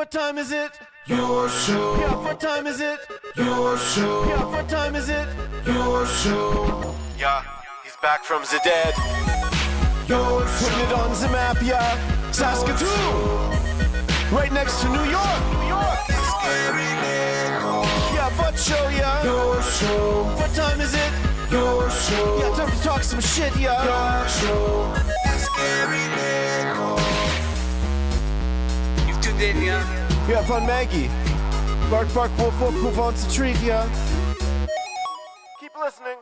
what time is it? Your show. Yeah, what time is it? Your show. Yeah, what time is it? Your show. Yeah, he's back from the dead. Your show. Putting it on the map, yeah. Saskatoon. Right next to New York. New York. Yeah, what show, yeah. Your show. What time is it? Your show. Yeah, time to talk some shit, yeah. Your show. You've tuned in, yeah. Yeah, fun Maggie. Bark, bark, wolf, wolf, move on to treat, yeah. Keep listening.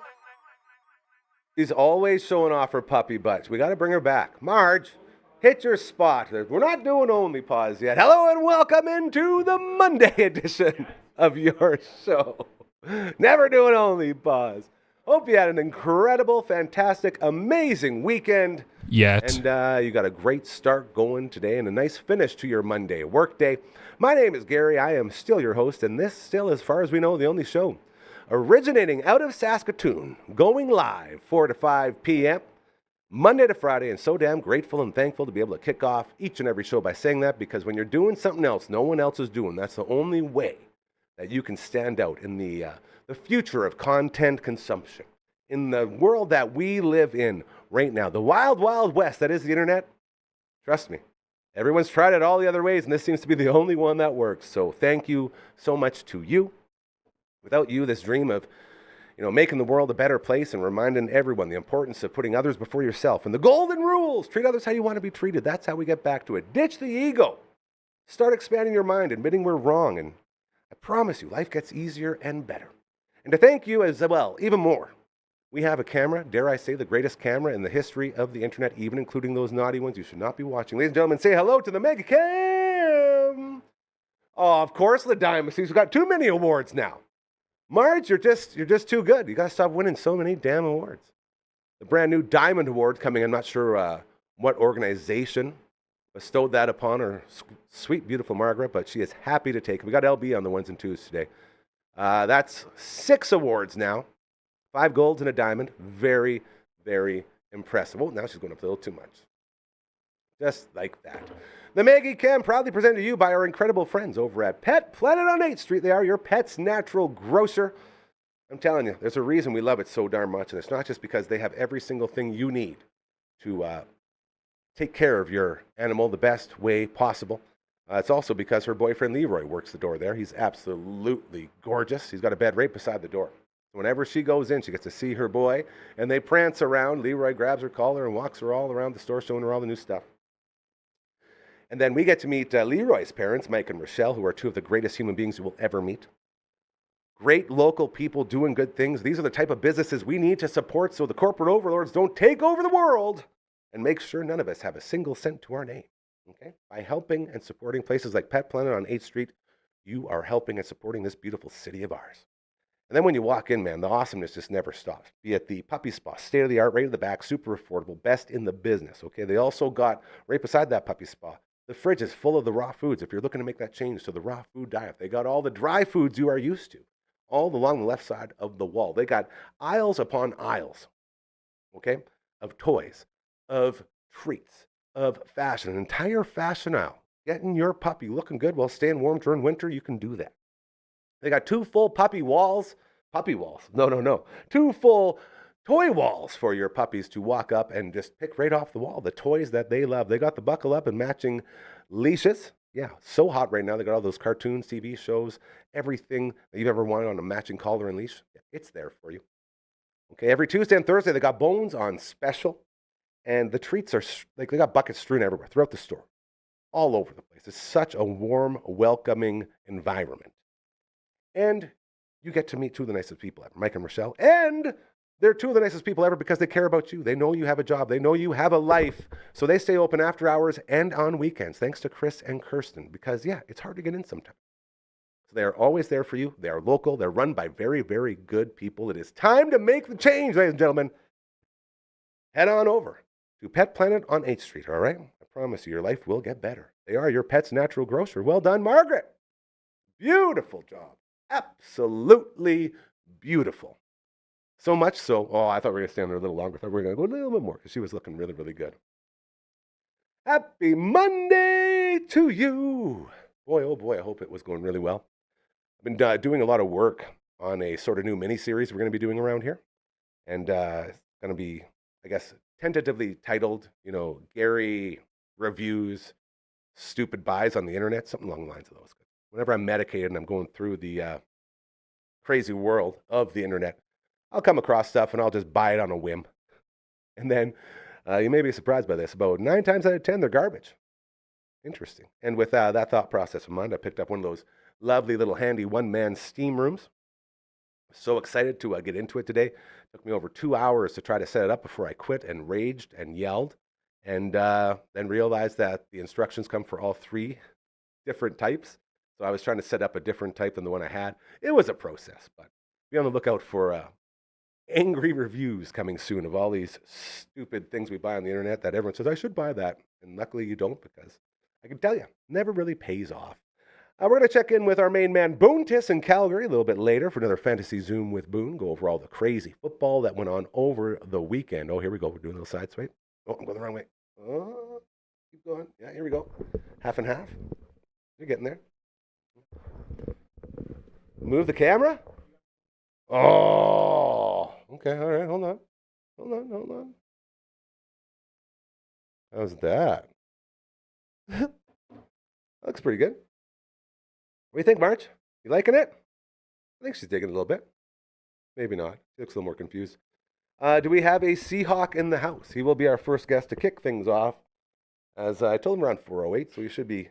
She's always showing off her puppy butts. We got to bring her back. Marge, hit your spot. We're not doing Only Pause yet. Hello and welcome into the Monday edition of your show. Never doing Only Pause. Hope you had an incredible, fantastic, amazing weekend. Yet. And you got a great start going today and a nice finish to your Monday work day. My name is Gary. I am still your host, and this still, as far as we know, the only show originating out of Saskatoon, going live 4 to 5 p.m., Monday to Friday, and so damn grateful and thankful to be able to kick off each and every show by saying that, because when you're doing something else no one else is doing, that's the only way that you can stand out in the future of content consumption. In the world that we live in right now, the wild, wild west that is the internet, trust me, everyone's tried it all the other ways, and this seems to be the only one that works. So thank you so much to you. Without you, this dream of making the world a better place and reminding everyone the importance of putting others before yourself and the golden rules, treat others how you want to be treated. That's how we get back to it. Ditch the ego. Start expanding your mind, admitting we're wrong, and I promise you, life gets easier and better. And to thank you as well, even more, we have a camera, dare I say, the greatest camera in the history of the internet, even including those naughty ones you should not be watching. Ladies and gentlemen, say hello to the Mega Cam. Oh, of course, the Diamond. We've got too many awards now. Marge, you're just too good. You got to stop winning so many damn awards. The brand new Diamond Award coming. I'm not sure what organization bestowed that upon her sweet, beautiful Margaret, but she is happy to take it. We got LB on the ones and twos today. That's 6 awards now. 5 golds and a diamond. Very, very impressive. Oh, now she's going up a little too much. Just like that. The Maggie Cam proudly presented to you by our incredible friends over at Pet Planet on 8th Street. They are your pet's natural grocer. I'm telling you, there's a reason we love it so darn much, and it's not just because they have every single thing you need to take care of your animal the best way possible. It's also because her boyfriend Leroy works the door there. He's absolutely gorgeous. He's got a bed right beside the door. Whenever she goes in, she gets to see her boy, and they prance around. Leroy grabs her collar and walks her all around the store, showing her all the new stuff. And then we get to meet Leroy's parents, Mike and Rochelle, who are 2 of the greatest human beings you will ever meet. Great local people doing good things. These are the type of businesses we need to support so the corporate overlords don't take over the world and make sure none of us have a single cent to our name. Okay? By helping and supporting places like Pet Planet on 8th Street, you are helping and supporting this beautiful city of ours. And then when you walk in, man, the awesomeness just never stops. Be it the puppy spa, state-of-the-art, right at the back, super affordable, best in the business, okay? They also got, right beside that puppy spa, the fridge is full of the raw foods. If you're looking to make that change to the raw food diet, they got all the dry foods you are used to, all along the left side of the wall. They got aisles upon aisles, okay, of toys, of treats, of fashion, an entire fashion aisle. Getting your puppy looking good while staying warm during winter, you can do that. They got 2 full puppy walls. 2 full toy walls for your puppies to walk up and just pick right off the wall. The toys that they love. They got the buckle up and matching leashes. Yeah, so hot right now. They got all those cartoons, TV shows, everything that you've ever wanted on a matching collar and leash. Yeah, it's there for you. Okay, every Tuesday and Thursday, they got bones on special. And the treats are, like, they got buckets strewn everywhere throughout the store. All over the place. It's such a warm, welcoming environment. And you get to meet 2 of the nicest people ever, Mike and Rochelle. And they're 2 of the nicest people ever because they care about you. They know you have a job. They know you have a life. So they stay open after hours and on weekends, thanks to Chris and Kirsten. Because, yeah, it's hard to get in sometimes. So they are always there for you. They are local. They're run by very, very good people. It is time to make the change, ladies and gentlemen. Head on over to Pet Planet on 8th Street, all right? I promise you, your life will get better. They are your pet's natural grocer. Well done, Margaret. Beautiful job. Absolutely beautiful. So much so, I thought we were going to stand there a little longer. I thought we were going to go a little bit more because she was looking really, really good. Happy Monday to you. Boy, oh boy, I hope it was going really well. I've been doing a lot of work on a sort of new mini series we're going to be doing around here, and it's going to be, I guess, tentatively titled, Gary reviews stupid buys on the internet, something along the lines of those. Whenever I'm medicated and I'm going through the crazy world of the internet, I'll come across stuff and I'll just buy it on a whim. And then you may be surprised by this. About 9 times out of 10, they're garbage. Interesting. And with that thought process in mind, I picked up one of those lovely little handy one-man steam rooms. So excited to get into it today. It took me over 2 hours to try to set it up before I quit and raged and yelled. And then realized that the instructions come for all 3 different types. So I was trying to set up a different type than the one I had. It was a process, but be on the lookout for angry reviews coming soon of all these stupid things we buy on the internet that everyone says, I should buy that. And luckily you don't, because I can tell you, never really pays off. We're going to check in with our main man, Boone Tiss in Calgary, a little bit later for another Fantasy Zoom with Boone. Go over all the crazy football that went on over the weekend. Oh, here we go. We're doing a little side swipe. Oh, I'm going the wrong way. Oh, keep going. Yeah, here we go. Half and half. You're getting there. Move the camera. Oh, okay. All right. Hold on. How's that? Looks pretty good. What do you think, March? You liking it? I think she's digging it a little bit. Maybe not. She looks a little more confused. Do we have a Seahawk in the house? He will be our first guest to kick things off. As I told him, around 4:08, so you should be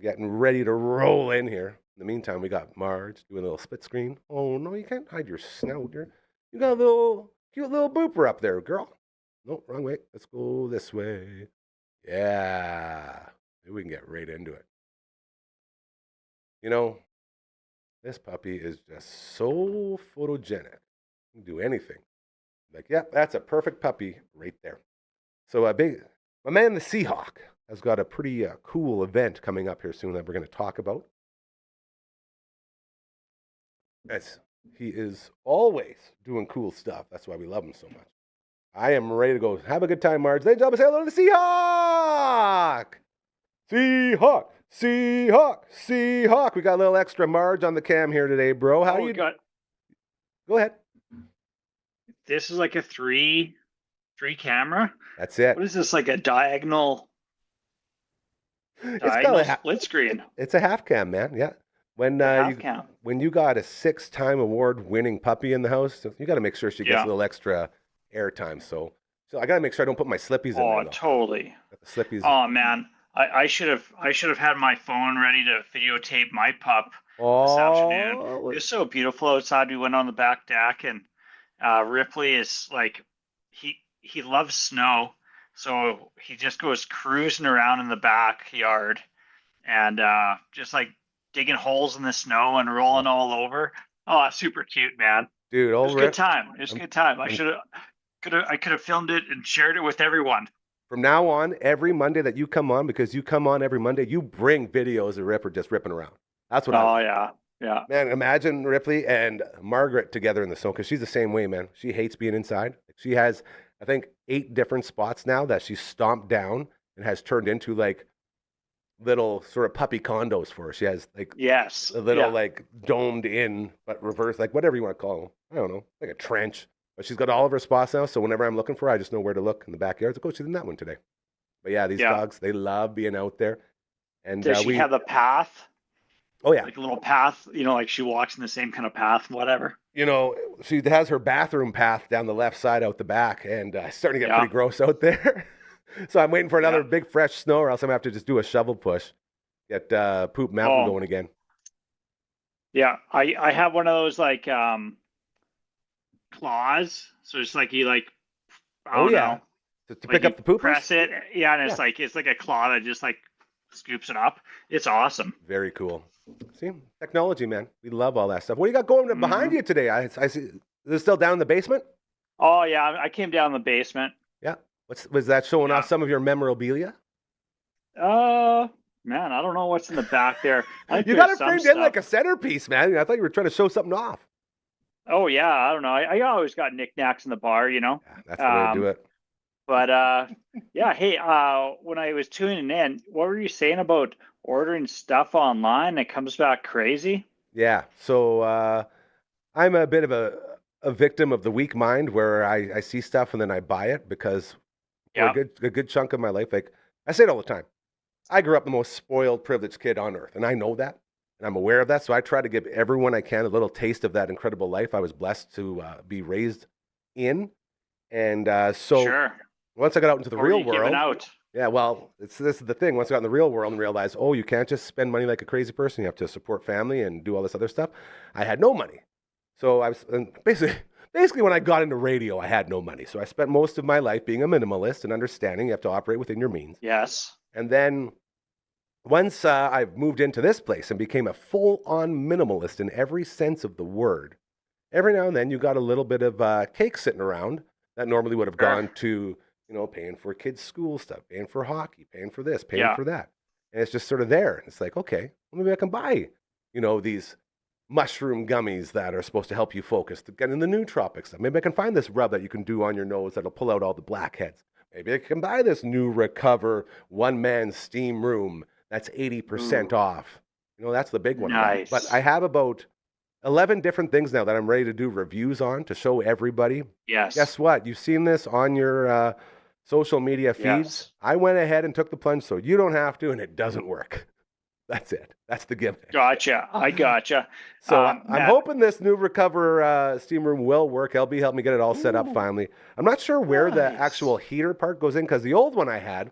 getting ready to roll in here. In the meantime, we got Marge doing a little split screen. Oh, no, you can't hide your snout. You got a little cute little booper up there, girl. No, wrong way. Let's go this way. Yeah. Maybe we can get right into it. This puppy is just so photogenic. You can do anything. Like, yeah, that's a perfect puppy right there. So my man, the Seahawk, has got a pretty cool event coming up here soon that we're going to talk about. As he is always doing cool stuff. That's why we love him so much. I am ready to go. Have a good time, Marge. Ladies and gentlemen, say hello to the Seahawk! Seahawk! Seahawk! Seahawk! We got a little extra Marge on the cam here today, bro. How you got? Go ahead. This is like a three camera. That's it. What is this, like a diagonal split screen? It's a half cam, man. Yeah. When you got a 6-time award-winning puppy in the house, you got to make sure she gets a little extra airtime. So I got to make sure I don't put my slippies in there. Oh, totally. The slippies. Oh man, I should have had my phone ready to videotape my pup this afternoon. It was so beautiful outside. We went on the back deck, and Ripley is like, he loves snow, so he just goes cruising around in the backyard and just like digging holes in the snow and rolling all over. Oh, super cute, man. Dude, it was a good time. It was a good time. I could have filmed it and shared it with everyone. From now on, every Monday that you come on, because you come on every Monday, you bring videos of Ripper just ripping around. That's what yeah. Man, imagine Ripley and Margaret together in the snow, because she's the same way, man. She hates being inside. She has, I think, 8 different spots now that she's stomped down and has turned into like little sort of puppy condos for her. She has like a little like domed in, but reverse, like whatever you want to call them. I don't know, like a trench. But she's got all of her spots now, so whenever I'm looking for her, I just know where to look in the backyard. It's like, oh, she's in that one today. But yeah, these dogs, they love being out there. And does she have a path? Oh yeah, like a little path. Like she walks in the same kind of path, whatever. She has her bathroom path down the left side out the back, and it's starting to get pretty gross out there. So I'm waiting for another big fresh snow, or else I'm going to have to just do a shovel push, get Poop Mountain going again. Yeah, I have one of those like claws. So it's like you like, I don't know. To pick up the poopers? Press it. Yeah, and it's like a claw that just like scoops it up. It's awesome. Very cool. See, technology, man. We love all that stuff. What do you got going behind you today? I see. Is it still down in the basement? Oh yeah, I came down in the basement. Yeah. Was that showing off some of your memorabilia? Man, I don't know what's in the back there. You got it framed in like a centerpiece, man. I thought you were trying to show something off. Oh yeah, I don't know. I always got knickknacks in the bar, Yeah, that's the way to do it. But yeah, hey, when I was tuning in, what were you saying about ordering stuff online. It comes back crazy. Yeah. So I'm a bit of a victim of the weak mind where I see stuff and then I buy it because for a good chunk of my life, like I say it all the time, I grew up the most spoiled, privileged kid on earth, and I know that, and I'm aware of that. So I try to give everyone I can a little taste of that incredible life I was blessed to be raised in. And so once I got out into the real world, yeah, well, this is the thing. Once I got in the real world and realized, oh, you can't just spend money like a crazy person. You have to support family and do all this other stuff. I had no money. So I was basically when I got into radio, I had no money. So I spent most of my life being a minimalist and understanding you have to operate within your means. Yes. And then once I moved into this place and became a full-on minimalist in every sense of the word, every now and then you got a little bit of cake sitting around that normally would have gone to, paying for kids' school stuff, paying for hockey, paying for this, paying for that. And it's just sort of there. It's like, okay, maybe I can buy, these mushroom gummies that are supposed to help you focus, to get in the nootropics stuff. Maybe I can find this rub that you can do on your nose that'll pull out all the blackheads. Maybe I can buy this new Recover one-man steam room that's 80% off. That's the big one. Nice. But I have about 11 different things now that I'm ready to do reviews on to show everybody. Yes. Guess what? You've seen this on your social media feeds. Yes. I went ahead and took the plunge so you don't have to, and it doesn't work. That's it. That's the gimmick. Gotcha. I gotcha. So I'm hoping this new Recover steam room will work. LB helped me get it all set up finally. I'm not sure where the actual heater part goes in because the old one I had,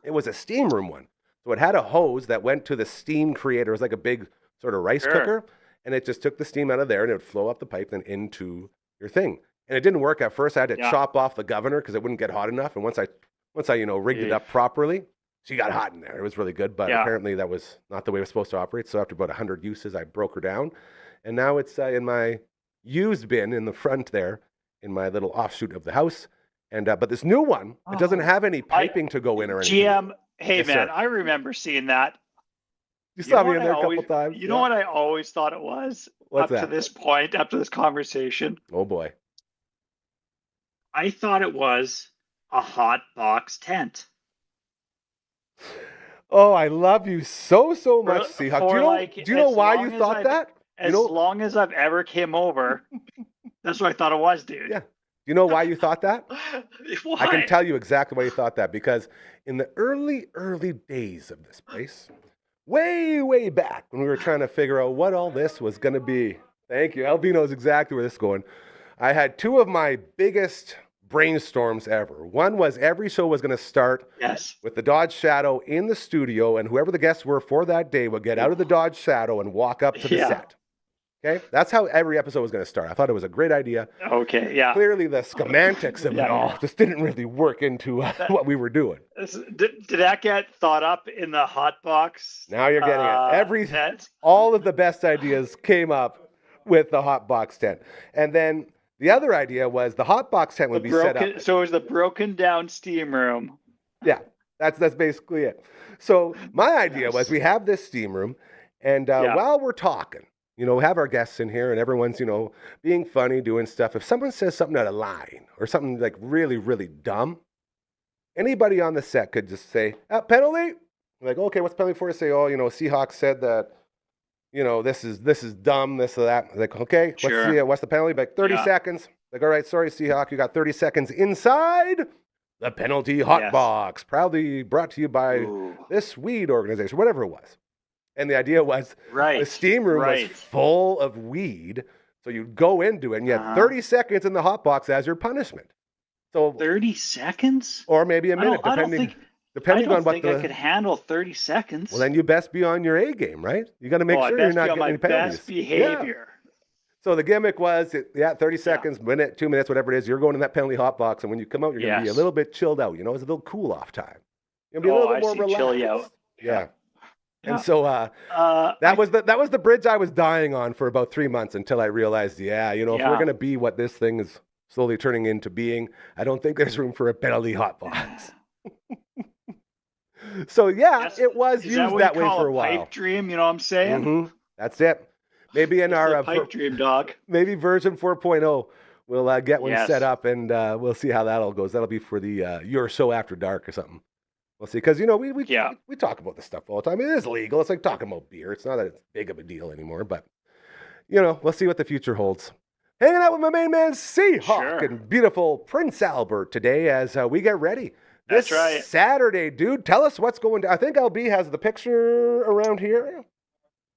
it was a steam room one. So it had a hose that went to the steam creator. It was like a big sort of rice cooker. And it just took the steam out of there and it would flow up the pipe then into your thing. And it didn't work at first. I had to chop off the governor because it wouldn't get hot enough. And once I rigged it up properly, she got hot in there. It was really good, but apparently that was not the way it was supposed to operate. So after about 100 uses, I broke her down. And now it's in my used bin in the front there in my little offshoot of the house. And but this new one, it doesn't have any piping to go in or anything. GM, hey yes, man, sir. I remember seeing that. You saw me in there a couple times. You know what I always thought it was? What's up to this point, up to this conversation? Oh boy. I thought it was a hot box tent. Oh, I love you so much, Seahawk. Do you know why you thought that? As long as I've ever came over, that's what I thought it was, dude. Yeah. Do you know why you thought that? Why? I can tell you exactly why you thought that. Because in the early days of this place, way back when we were trying to figure out what all this was going to be. Thank you. LB knows exactly where this is going. I had two of my biggest brainstorms ever. One was every show was going to start with the Dodge Shadow in the studio, and whoever the guests were for that day would get out of the Dodge Shadow and walk up to the set. Okay? That's how every episode was going to start. I thought it was a great idea. Okay, yeah. Clearly the schematics of it all just didn't really work into what we were doing. Did that get thought up in the hot box? Now you're getting it. All of the best ideas came up with the hot box tent. And then the other idea was the hot box tent would be set up. So it was the broken down steam room. Yeah, that's basically it. So my idea was we have this steam room, and while we're talking, have our guests in here, and everyone's, being funny, doing stuff. If someone says something out of line or something like really, really dumb, anybody on the set could just say, penalty. Like, okay, what's the penalty for? Say, Seahawk said that, this is dumb, this or that. Like, okay, what's the penalty? Like 30 seconds. Like, all right, sorry, Seahawk, you got 30 seconds inside the penalty hot box. Proudly brought to you by this weed organization, whatever it was. And the idea was the steam room was full of weed. So you'd go into it and you had 30 seconds in the hot box as your punishment. So 30 seconds? Or maybe a minute, depending on what I could handle 30 seconds. Well, then you best be on your A game, right? You got to make sure you're not getting any penalties. Best behavior. Yeah. So the gimmick was, 30 seconds, minute, 2 minutes, whatever it is, you're going in that penalty hot box, and when you come out, you're going to be a little bit chilled out. It's a little cool off time. You're going to be a little bit more relaxed. Chill you out. Yeah. And so that was the bridge I was dying on for about 3 months until I realized, if we're going to be what this thing is slowly turning into being, I don't think there's room for a penalty hot box. So it was used that way for a while. Pipe dream, you know what I'm saying? Mm-hmm. That's it. Maybe in our pipe dream, dog. Maybe version 4.0, we'll get one set up and we'll see how that all goes. That'll be for the Your Show After Dark or something. We'll see, because we talk about this stuff all the time. It is legal. It's like talking about beer. It's not that it's big of a deal anymore, but we'll see what the future holds. Hanging out with my main man Seahawk in beautiful Prince Albert today as we get ready. That's right. Saturday, dude. Tell us what's going down. I think LB has the picture around here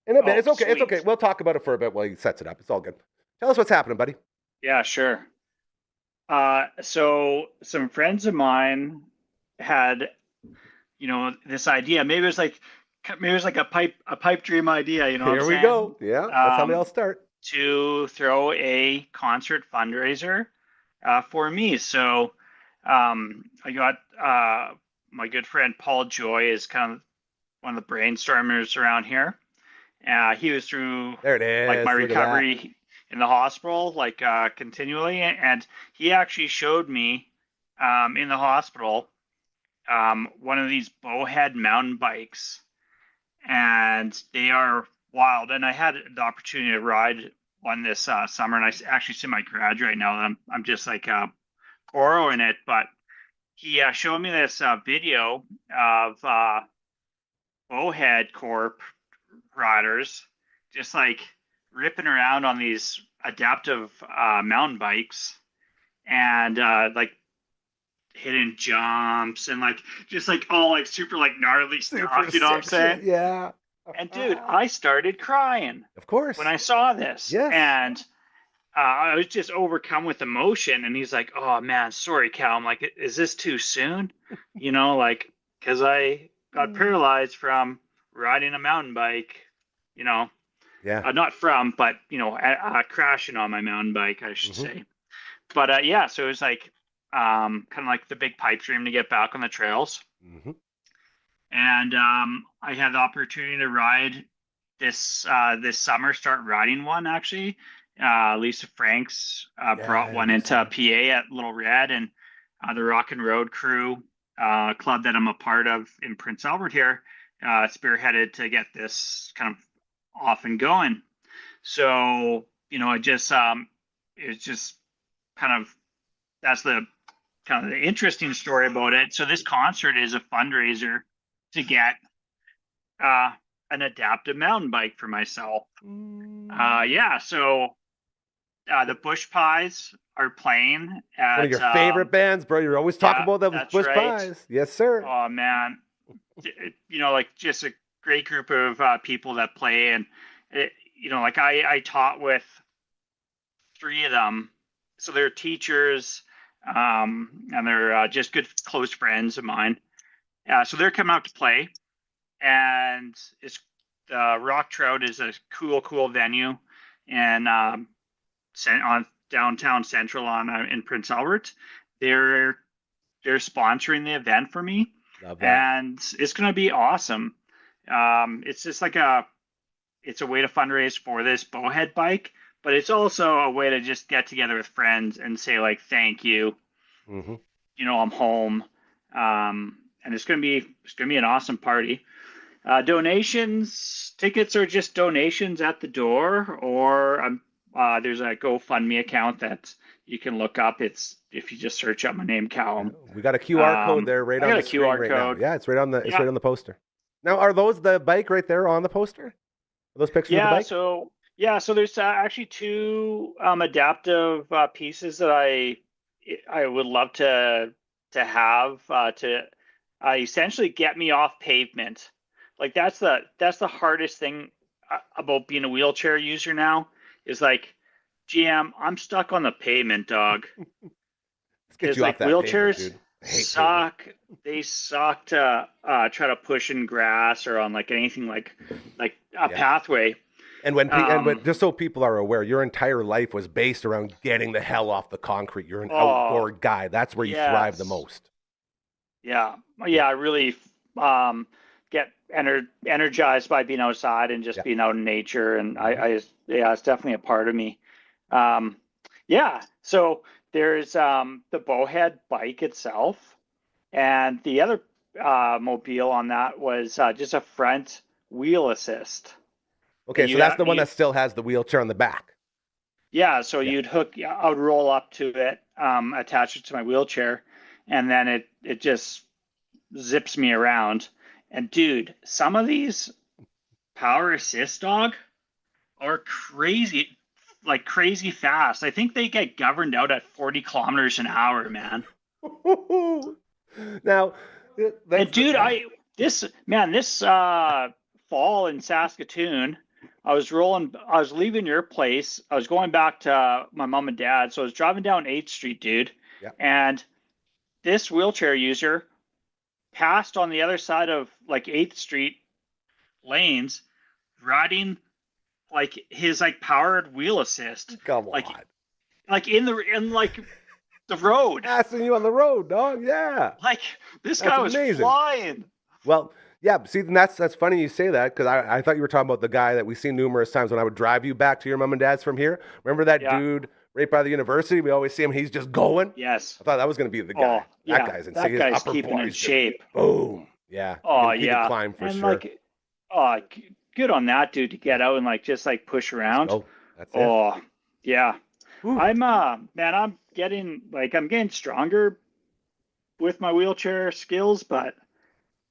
in a bit. It's okay. Sweet. It's okay. We'll talk about it for a bit while he sets it up. It's all good. Tell us what's happening, buddy. Yeah, sure. So some friends of mine had, this idea. Maybe it was like a pipe dream idea. Here we go. Yeah, that's how they all start. To throw a concert fundraiser for me. So I got my good friend Paul Joy is kind of one of the brainstormers around here. He was through there it is. Like my recovery in the hospital, like continually, and he actually showed me in the hospital one of these bowhead mountain bikes, and they are wild. And I had the opportunity to ride one this summer, and I actually sit in my garage right now. And I'm just like borrowing it, but he showed me this video of Bowhead Corp riders just like ripping around on these adaptive mountain bikes and like hitting jumps and like just like all like super like gnarly stuff, you know what I'm saying? Yeah. And dude, I started crying. Of course. When I saw this. Yes. And I was just overcome with emotion. And he's like, "Oh man, sorry, Cal." I'm like, "Is this too soon?" Like, because I got paralyzed from riding a mountain bike, Yeah. Not from, but, crashing on my mountain bike, I should say. But so it was like kind of like the big pipe dream to get back on the trails. Mm-hmm. And I had the opportunity to ride this summer, start riding one actually. Lisa Franks brought one into PA at Little Red, and the Rock and Road Crew club that I'm a part of in Prince Albert here spearheaded to get this kind of off and going. So, I just it's just kind of that's the kind of the interesting story about it. So this concert is a fundraiser to get an adaptive mountain bike for myself. So the Bush Pies are playing at one of your favorite bands, bro. You're always talking about those Bush Pies. Yes, sir. Oh man, like just a great group of people that play, and like I taught with 3 of them, so they're teachers, and they're just good close friends of mine. So they're coming out to play, and it's Rock Trout is a cool venue, and on downtown Central in Prince Albert. They're sponsoring the event for me, and it's going to be awesome. It's just like it's a way to fundraise for this bowhead bike, but it's also a way to just get together with friends and say like thank you. I'm home, and it's gonna be an awesome party. Tickets are just donations at the door, or there's a GoFundMe account that you can look up. It's if you just search up my name, Callum. We got a QR code there right on the screen right now. Yeah, it's right on the poster. Now, are those the bike right there on the poster? Are those pictures of the bike? So there's actually 2 adaptive pieces that I would love to have to essentially get me off pavement. Like that's the hardest thing about being a wheelchair user now is like, GM, I'm stuck on the pavement, dog. Because like wheelchairs suck. Pavement. They suck to try to push in grass or on like anything like a pathway. And when just so people are aware, your entire life was based around getting the hell off the concrete. You're an outdoor guy. That's where you thrive the most. Yeah. I really get energized by being outside and just being out in nature. And it's definitely a part of me. So there's the bowhead bike itself, and the other mobile on that was just a front wheel assist. Okay, so that's the one that still has the wheelchair on the back. Yeah, so I would roll up to it, attach it to my wheelchair, and then it just zips me around. And dude, some of these power assist dog are crazy, like crazy fast. I think they get governed out at 40 kilometers an hour, man. Now, and dude, this fall in Saskatoon, I was leaving your place. I was going back to my mom and dad. So I was driving down 8th Street, dude. Yeah. And this wheelchair user passed on the other side of like 8th Street lanes, riding like his like powered wheel assist. Come like, on. Like in like the road. Passing you on the road, dog. Yeah. Like this guy was amazing. Flying. Well, yeah, see, and that's funny you say that, because I thought you were talking about the guy that we've seen numerous times when I would drive you back to your mom and dad's from here. Remember that dude right by the university? We always see him. He's just going. Yes. I thought that was going to be the guy. Oh, yeah. That guy's insane. That guy's keeping in shape. Boom. Yeah. Oh, he yeah. can climb for and sure. Like, oh, good on that dude to get out and like just like push around. Oh, that's it. Oh, yeah. Ooh. I'm getting stronger with my wheelchair skills, but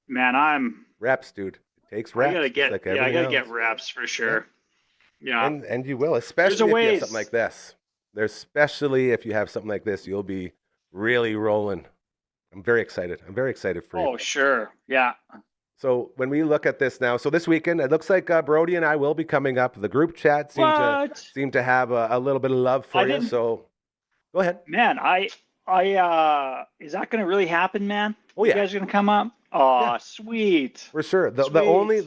man, I'm reps, dude. It takes reps. I gotta get reps for sure. Yeah. And you will, especially if you have something like this. Especially if you have something like this, you'll be really rolling. I'm very excited. For you. Oh, sure. Yeah. So when we look at this now, so this weekend, it looks like Brody and I will be coming up. The group chat seem to have a little bit of love for you. So go ahead. Man, is that going to really happen, man? Oh, yeah. You guys are going to come up? Oh, yeah. Sweet. For sure. The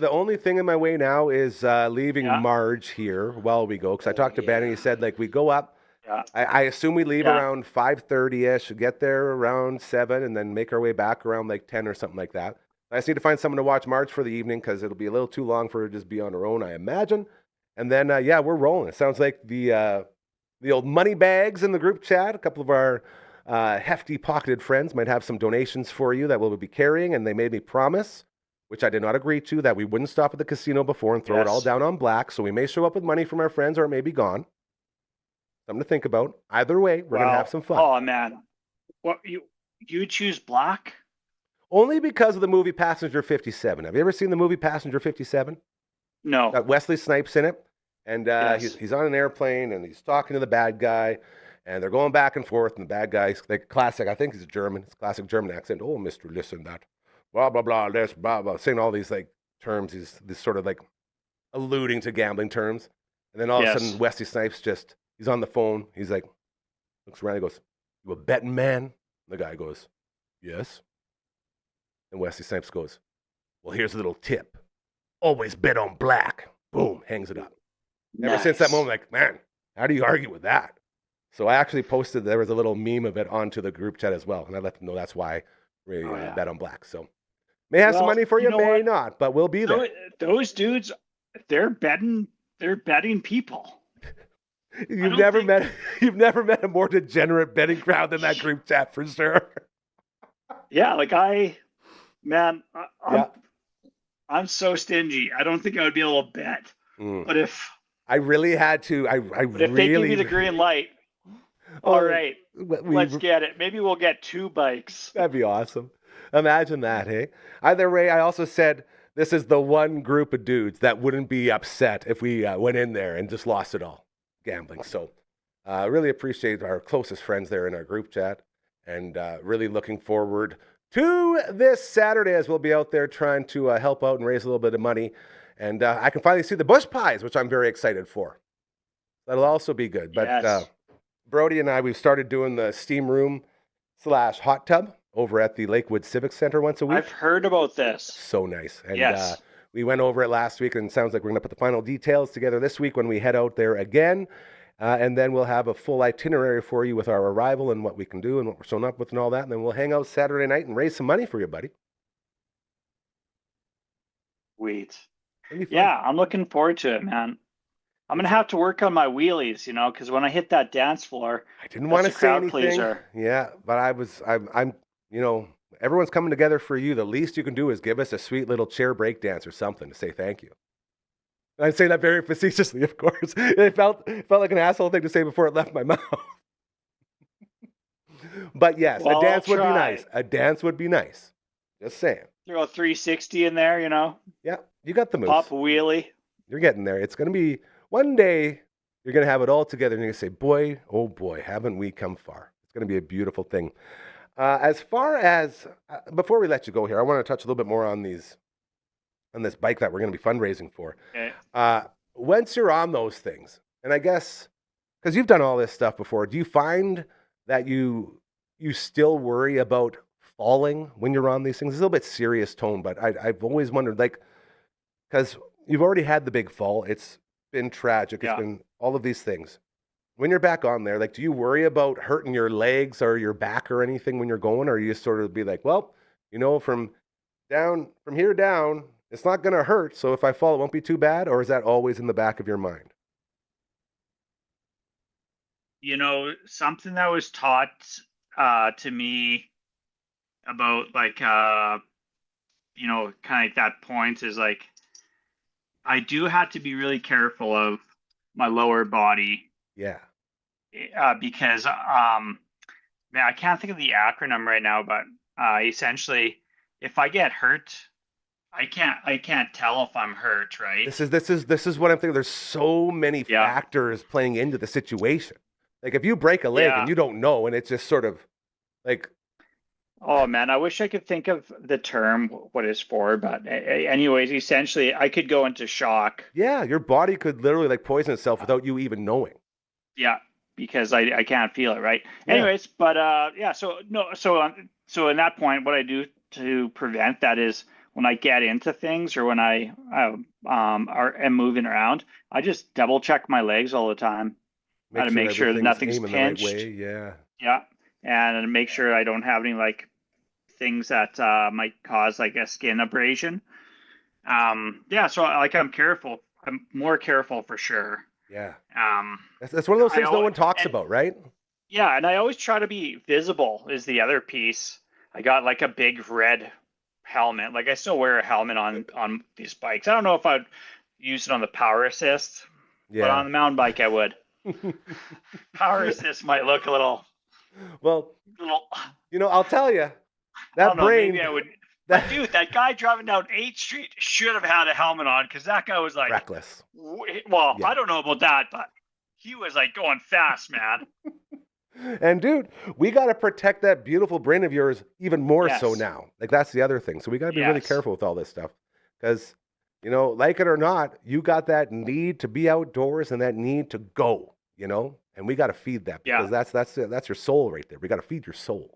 only thing in my way now is leaving Marge here while we go. Because I talked to Ben and he said, like, we go up. Yeah. I assume we leave around 5:30ish, get there around 7, and then make our way back around like 10 or something like that. I just need to find someone to watch Marge for the evening because it'll be a little too long for her to just be on her own, I imagine. And then, we're rolling. It sounds like the old money bags in the group chat. A couple of our hefty pocketed friends might have some donations for you that we'll be carrying, and they made me promise, which I did not agree to, that we wouldn't stop at the casino before and throw it all down on black. So we may show up with money from our friends or it may be gone. Something to think about. Either way, we're going to have some fun. Oh, man. What, you choose black? Only because of the movie Passenger 57. Have you ever seen the movie Passenger 57? No. Got Wesley Snipes in it. And he's on an airplane and he's talking to the bad guy. And they're going back and forth. And the bad guy's like classic, I think he's German. It's classic German accent. Oh, mister, listen, that. Blah, blah, blah, this, blah, blah. Saying all these like terms. He's this sort of like alluding to gambling terms. And then all of a sudden, Wesley Snipes he's on the phone. He's like, looks around. He goes, "You a betting man?" The guy goes, "Yes." And Wesley Snipes goes, "Well, here's a little tip. Always bet on black." Boom, hangs it up. Nice. Ever since that moment, like, man, how do you argue with that? So I actually posted, there was a little meme of it onto the group chat as well. And I let them know that's why we bet on black. So may have some money for you, may not, but we'll be there. Those dudes, they're betting people. You've never met a more degenerate betting crowd than that group chat for sure. Yeah, like I'm so stingy. I don't think I would be able to bet. But if I really had to, if they give me the green light, all right, let's get it. Maybe we'll get 2 bikes. That'd be awesome. Imagine that, hey? Either way, I also said this is the one group of dudes that wouldn't be upset if we went in there and just lost it all. Gambling. So really appreciate our closest friends there in our group chat, and really looking forward to this Saturday as we'll be out there trying to help out and raise a little bit of money. And I can finally see the bush pies, which I'm very excited for. That'll also be good. But Brody and I, we've started doing the steam room / hot tub over at the Lakewood Civic Center once a week. I've heard about this. So nice. And we went over it last week, and it sounds like we're going to put the final details together this week when we head out there again. And then we'll have a full itinerary for you with our arrival and what we can do and what we're showing up with and all that. And then we'll hang out Saturday night and raise some money for you, buddy. Sweet. Yeah, I'm looking forward to it, man. I'm going to have to work on my wheelies, because when I hit that dance floor, I didn't want to say anything. Pleaser. Yeah, but I'm everyone's coming together for you. The least you can do is give us a sweet little chair break dance or something to say thank you. And I say that very facetiously, of course. It felt like an asshole thing to say before it left my mouth. But yes, a dance would be nice. A dance would be nice. Just saying. Throw a 360 in there, Yeah, you got the moves. Pop a wheelie. You're getting there. It's going to be one day you're going to have it all together and you're going to say, boy, oh boy, haven't we come far. It's going to be a beautiful thing. As far as, before we let you go here, I want to touch a little bit more on this bike that we're going to be fundraising for. Okay. Once you're on those things, and I guess, because you've done all this stuff before, do you find that you still worry about falling when you're on these things? It's a little bit serious tone, but I've always wondered, like, because you've already had the big fall. It's been tragic. It's been all of these things. When you're back on there, like, do you worry about hurting your legs or your back or anything when you're going? Or you just sort of be like, well, from here down, it's not going to hurt. So if I fall, it won't be too bad. Or is that always in the back of your mind? Something that was taught to me about like, kind of like that point is like, I do have to be really careful of my lower body. Yeah. Because, man, I can't think of the acronym right now, but essentially, if I get hurt, I can't tell if I'm hurt, right? This is what I'm thinking. There's so many factors playing into the situation. Like if you break a leg and you don't know, and it's just sort of like, oh man, I wish I could think of the term what it's for, but anyways, essentially, I could go into shock. Yeah, your body could literally like poison itself without you even knowing. Yeah, because I can't feel it, right? Yeah. Anyways, but so in that point, what I do to prevent that is when I get into things or when I am moving around, I just double check my legs all the time. To make sure that nothing's pinched. The right way. Yeah. Yeah, and make sure I don't have any like things that might cause like a skin abrasion. So like I'm careful. I'm more careful for sure. Yeah. That's one of those things no one talks about, right? Yeah, and I always try to be visible is the other piece. I got like a big red helmet. Like I still wear a helmet on these bikes. I don't know if I'd use it on the power assist, but on the mountain bike I would. Power assist might look a little. Well, I'll tell you that brain. Maybe I would. But dude, that guy driving down 8th Street should have had a helmet on because that guy was like reckless. Well, I don't know about that, but he was like going fast, man. And dude, we got to protect that beautiful brain of yours even more so now. Like that's the other thing. So we got to be really careful with all this stuff because, like it or not, you got that need to be outdoors and that need to go, and we got to feed that because that's your soul right there. We got to feed your soul.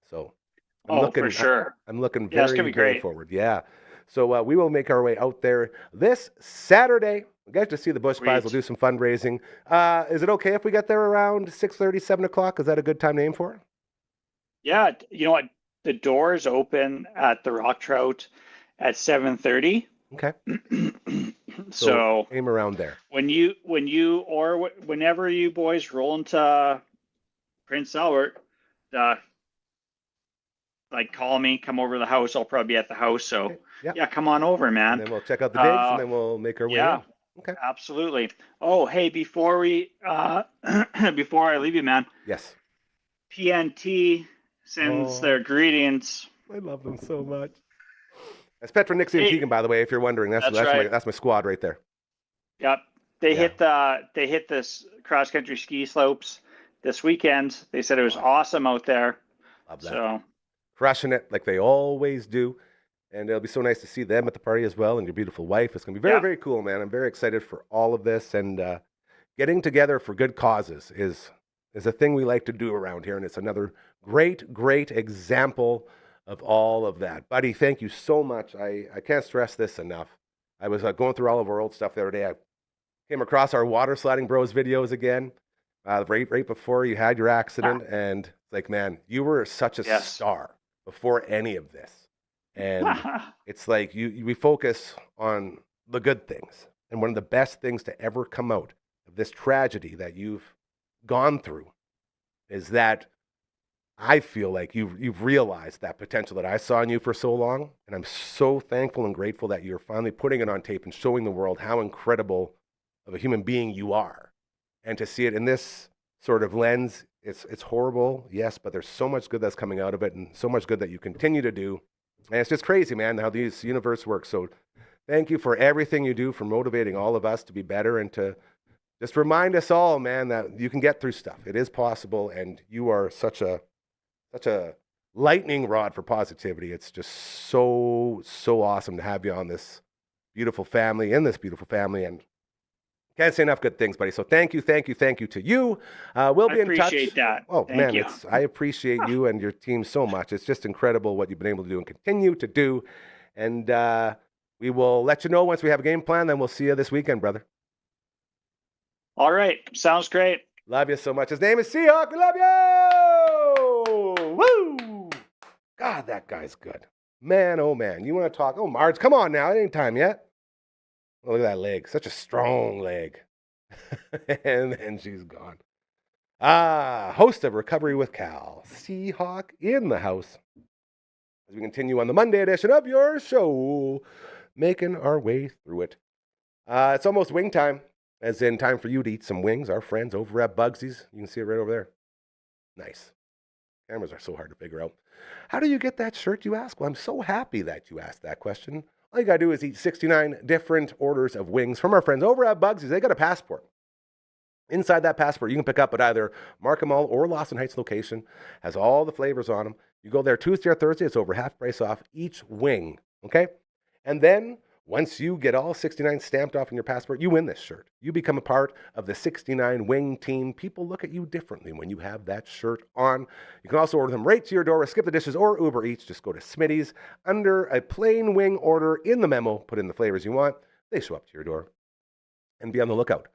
So for sure. I'm looking very forward. Yeah. So we will make our way out there this Saturday. We'll get to see the Bush Pies. We'll do some fundraising. Is it okay if we get there around 6:30, 7 o'clock? Is that a good time to aim for? Yeah. You know what? The doors open at the Rock Trout at 7:30. Okay. So aim around there. Whenever you boys roll into Prince Albert, like call me, come over to the house. I'll probably be at the house. So come on over, man. And then we'll check out the digs and then we'll make our way in. Okay. Absolutely. Oh, hey, before I leave you, man. Yes. PNT sends their greetings. I love them so much. That's Petra, Nixie, and Keegan, by the way, if you're wondering. That's right. That's my squad right there. Yep. They hit this cross country ski slopes this weekend. They said it was awesome out there. Love that. So crushing it like they always do. And it'll be so nice to see them at the party as well and your beautiful wife. It's going to be very, very cool, man. I'm very excited for all of this. And getting together for good causes is a thing we like to do around here. And it's another great, great example of all of that. Buddy, thank you so much. I can't stress this enough. I was going through all of our old stuff the other day. I came across our Water Sliding Bros videos again, right before you had your accident. And it's like, man, you were such a star before any of this. And it's like we focus on the good things. And one of the best things to ever come out of this tragedy that you've gone through is that I feel like you've realized that potential that I saw in you for so long. And I'm so thankful and grateful that you're finally putting it on tape and showing the world how incredible of a human being you are. And to see it in this sort of lens, it's horrible, yes, but there's so much good that's coming out of it and so much good that you continue to do. And it's just crazy, man, how this universe works. So thank you for everything you do, for motivating all of us to be better and to just remind us all, man, that you can get through stuff. It is possible, and you are such a lightning rod for positivity. It's just so awesome to have you on this beautiful family, and can't say enough good things, buddy. So thank you to you. We'll be in touch. I appreciate that. Oh, thank man, you. I appreciate you and your team so much. It's just incredible what you've been able to do and continue to do. And we will let you know once we have a game plan. Then we'll see you this weekend, brother. All right. Sounds great. Love you so much. His name is Seahawk. We love you. Woo! God, that guy's good. Man, oh, man. You want to talk? Oh, Marge, come on now. It ain't time yet. Oh, look at that leg. Such a strong leg. And then she's gone. Host of Recovery with Cal, Seahawk in the house. As we continue on the Monday edition of your show, making our way through it. It's almost wing time, as in time for you to eat some wings. Our friends over at Bugsy's. You can see it right over there. Nice. Cameras are so hard to figure out. How do you get that shirt, you ask? Well, I'm so happy that you asked that question. All you got to do is eat 69 different orders of wings from our friends over at Bugsy's. They got a passport. Inside that passport, you can pick up at either Markham Mall or Lawson Heights location. Has all the flavors on them. You go there Tuesday or Thursday, it's over half price off each wing, okay? And then once you get all 69 stamped off in your passport, you win this shirt. You become a part of the 69 wing team. People look at you differently when you have that shirt on. You can also order them right to your door with Skip the Dishes or Uber Eats. Just go to Smitty's. Under a plain wing order in the memo, put in the flavors you want. They show up to your door. And be on the lookout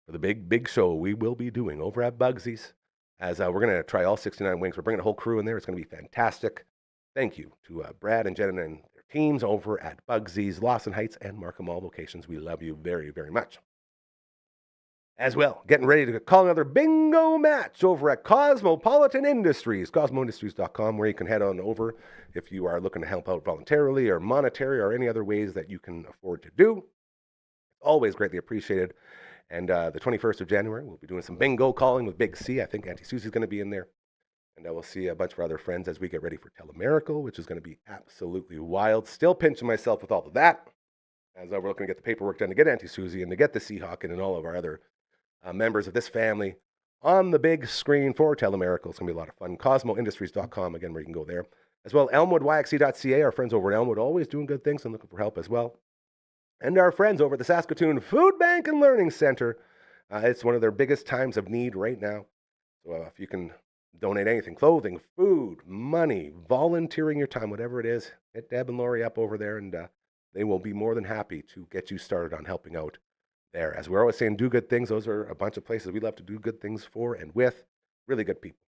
for the big show we will be doing over at Bugsy's. As we're going to try all 69 wings. We're bringing a whole crew in there. It's going to be fantastic. Thank you to Brad and Jen and their teams over at Bugsy's, Lawson Heights, and Markham Mall locations. We love you very, very much. As well, getting ready to call another bingo match over at Cosmopolitan Industries, cosmoindustries.com, where you can head on over if you are looking to help out voluntarily or monetary or any other ways that you can afford to do. Always greatly appreciated. And the 21st of January, we'll be doing some bingo calling with Big C. I think Auntie Susie's going to be in there. And we'll see a bunch of our other friends as we get ready for Telemiracle, which is going to be absolutely wild. Still pinching myself with all of that, as we're looking to get the paperwork done to get Auntie Susie and to get the Seahawk and all of our other members of this family on the big screen for Telemiracle. It's going to be a lot of fun. CosmoIndustries.com, again, where you can go there. As well, ElmwoodYXC.ca, our friends over at Elmwood, always doing good things and looking for help as well. And our friends over at the Saskatoon Food Bank and Learning Center. It's one of their biggest times of need right now. So if you can donate anything, clothing, food, money, volunteering your time, whatever it is, hit Deb and Lori up over there, and they will be more than happy to get you started on helping out there. As we're always saying, do good things. Those are a bunch of places we love to do good things for and with really good people.